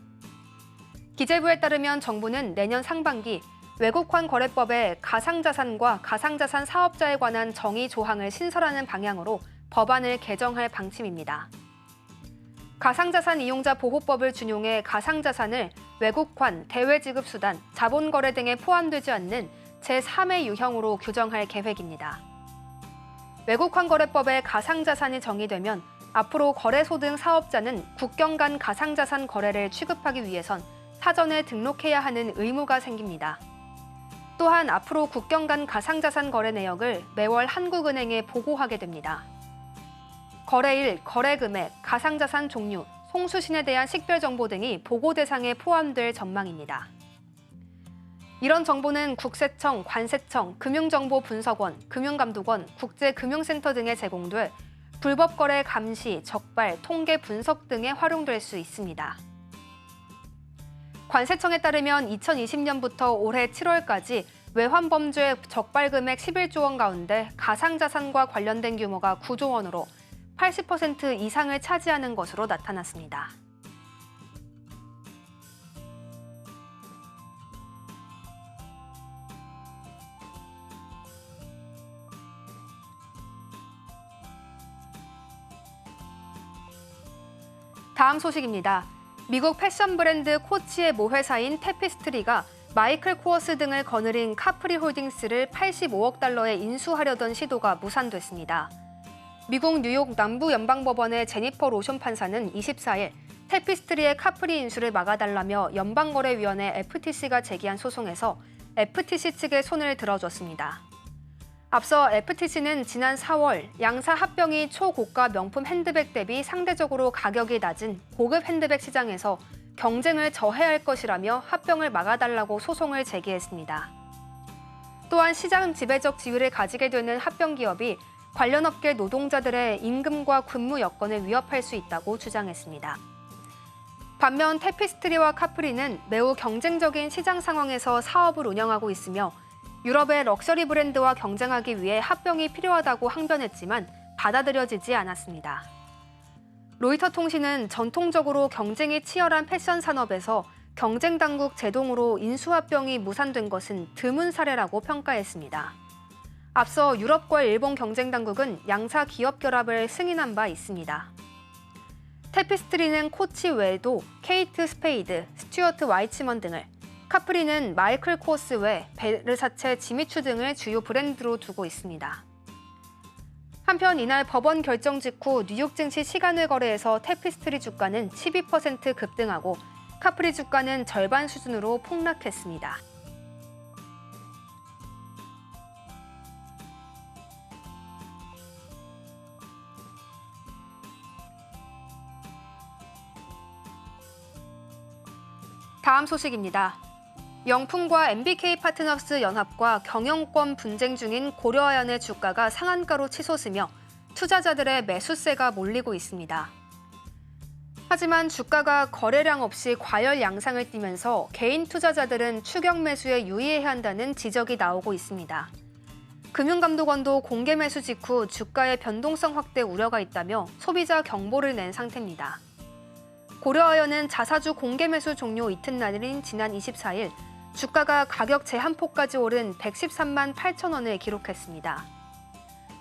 기재부에 따르면 정부는 내년 상반기 외국환 거래법에 가상자산과 가상자산 사업자에 관한 정의 조항을 신설하는 방향으로 법안을 개정할 방침입니다. 가상자산 이용자 보호법을 준용해 가상자산을 외국환, 대외지급수단, 자본거래 등에 포함되지 않는 제3의 유형으로 규정할 계획입니다. 외국환 거래법에 가상자산이 정의되면 앞으로 거래소 등 사업자는 국경 간 가상자산 거래를 취급하기 위해선 사전에 등록해야 하는 의무가 생깁니다. 또한 앞으로 국경 간 가상자산 거래 내역을 매월 한국은행에 보고하게 됩니다. 거래일, 거래금액, 가상자산 종류, 송수신에 대한 식별 정보 등이 보고 대상에 포함될 전망입니다. 이런 정보는 국세청, 관세청, 금융정보분석원, 금융감독원, 국제금융센터 등에 제공돼 불법 거래 감시, 적발, 통계 분석 등에 활용될 수 있습니다. 관세청에 따르면 2020년부터 올해 7월까지 외환범죄 적발 금액 11조 원 가운데 가상자산과 관련된 규모가 9조 원으로 80% 이상을 차지하는 것으로 나타났습니다. 다음 소식입니다. 미국 패션 브랜드 코치의 모회사인 테피스트리가 마이클 코어스 등을 거느린 카프리 홀딩스를 85억 달러에 인수하려던 시도가 무산됐습니다. 미국 뉴욕 남부연방법원의 제니퍼 로션 판사는 24일 테피스트리의 카프리 인수를 막아달라며 연방거래위원회 FTC가 제기한 소송에서 FTC 측의 손을 들어줬습니다. 앞서 FTC는 지난 4월 양사 합병이 초고가 명품 핸드백 대비 상대적으로 가격이 낮은 고급 핸드백 시장에서 경쟁을 저해할 것이라며 합병을 막아달라고 소송을 제기했습니다. 또한 시장 지배적 지위를 가지게 되는 합병 기업이 관련 업계 노동자들의 임금과 근무 여건을 위협할 수 있다고 주장했습니다. 반면 테피스트리와 카프리는 매우 경쟁적인 시장 상황에서 사업을 운영하고 있으며 유럽의 럭셔리 브랜드와 경쟁하기 위해 합병이 필요하다고 항변했지만 받아들여지지 않았습니다. 로이터 통신은 전통적으로 경쟁이 치열한 패션 산업에서 경쟁 당국 제동으로 인수합병이 무산된 것은 드문 사례라고 평가했습니다. 앞서 유럽과 일본 경쟁 당국은 양사 기업 결합을 승인한 바 있습니다. 테피스트리는 코치 외에도 케이트 스페이드, 스튜어트 와이츠먼 등을, 카프리는 마이클 코어스 외 베르사체, 지미추 등을 주요 브랜드로 두고 있습니다. 한편 이날 법원 결정 직후 뉴욕 증시 시간을 거래에서 테피스트리 주가는 12% 급등하고 카프리 주가는 절반 수준으로 폭락했습니다. 다음 소식입니다. 영풍과 MBK 파트너스 연합과 경영권 분쟁 중인 고려아연의 주가가 상한가로 치솟으며 투자자들의 매수세가 몰리고 있습니다. 하지만 주가가 거래량 없이 과열 양상을 띠면서 개인 투자자들은 추격 매수에 유의해야 한다는 지적이 나오고 있습니다. 금융감독원도 공개 매수 직후 주가의 변동성 확대 우려가 있다며 소비자 경보를 낸 상태입니다. 고려아연은 자사주 공개 매수 종료 이튿날인 지난 24일 주가가 가격 제한폭까지 오른 113만 8천 원을 기록했습니다.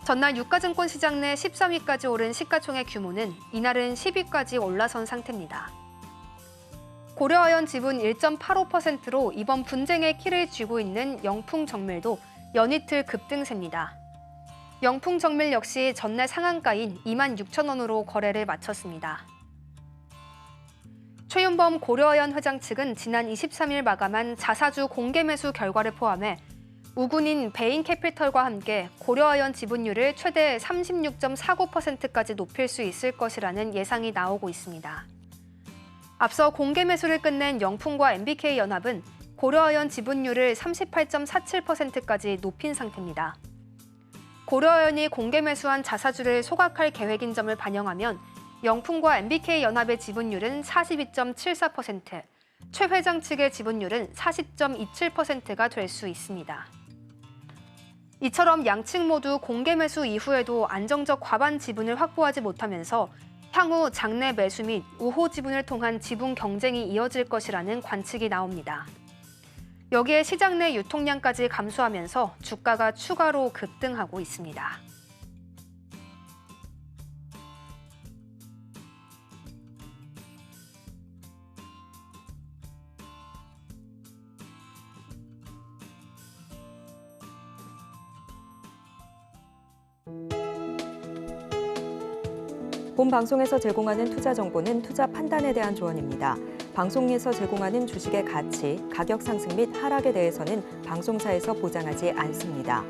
전날 유가증권 시장 내 13위까지 오른 시가총액 규모는 이날은 10위까지 올라선 상태입니다. 고려아연 지분 1.85%로 이번 분쟁의 키를 쥐고 있는 영풍정밀도 연이틀 급등세입니다. 영풍정밀 역시 전날 상한가인 2만 6천 원으로 거래를 마쳤습니다. 최윤범 고려아연 회장 측은 지난 23일 마감한 자사주 공개 매수 결과를 포함해 우군인 베인캐피털과 함께 고려아연 지분율을 최대 36.49%까지 높일 수 있을 것이라는 예상이 나오고 있습니다. 앞서 공개 매수를 끝낸 영풍과 MBK 연합은 고려아연 지분율을 38.47%까지 높인 상태입니다. 고려아연이 공개 매수한 자사주를 소각할 계획인 점을 반영하면 영풍과 MBK 연합의 지분율은 42.74%, 최 회장 측의 지분율은 40.27%가 될 수 있습니다. 이처럼 양측 모두 공개 매수 이후에도 안정적 과반 지분을 확보하지 못하면서 향후 장내 매수 및 우호 지분을 통한 지분 경쟁이 이어질 것이라는 관측이 나옵니다. 여기에 시장 내 유통량까지 감소하면서 주가가 추가로 급등하고 있습니다. 본 방송에서 제공하는 투자 정보는 투자 판단에 대한 조언입니다. 방송에서 제공하는 주식의 가치, 가격 상승 및 하락에 대해서는 방송사에서 보장하지 않습니다.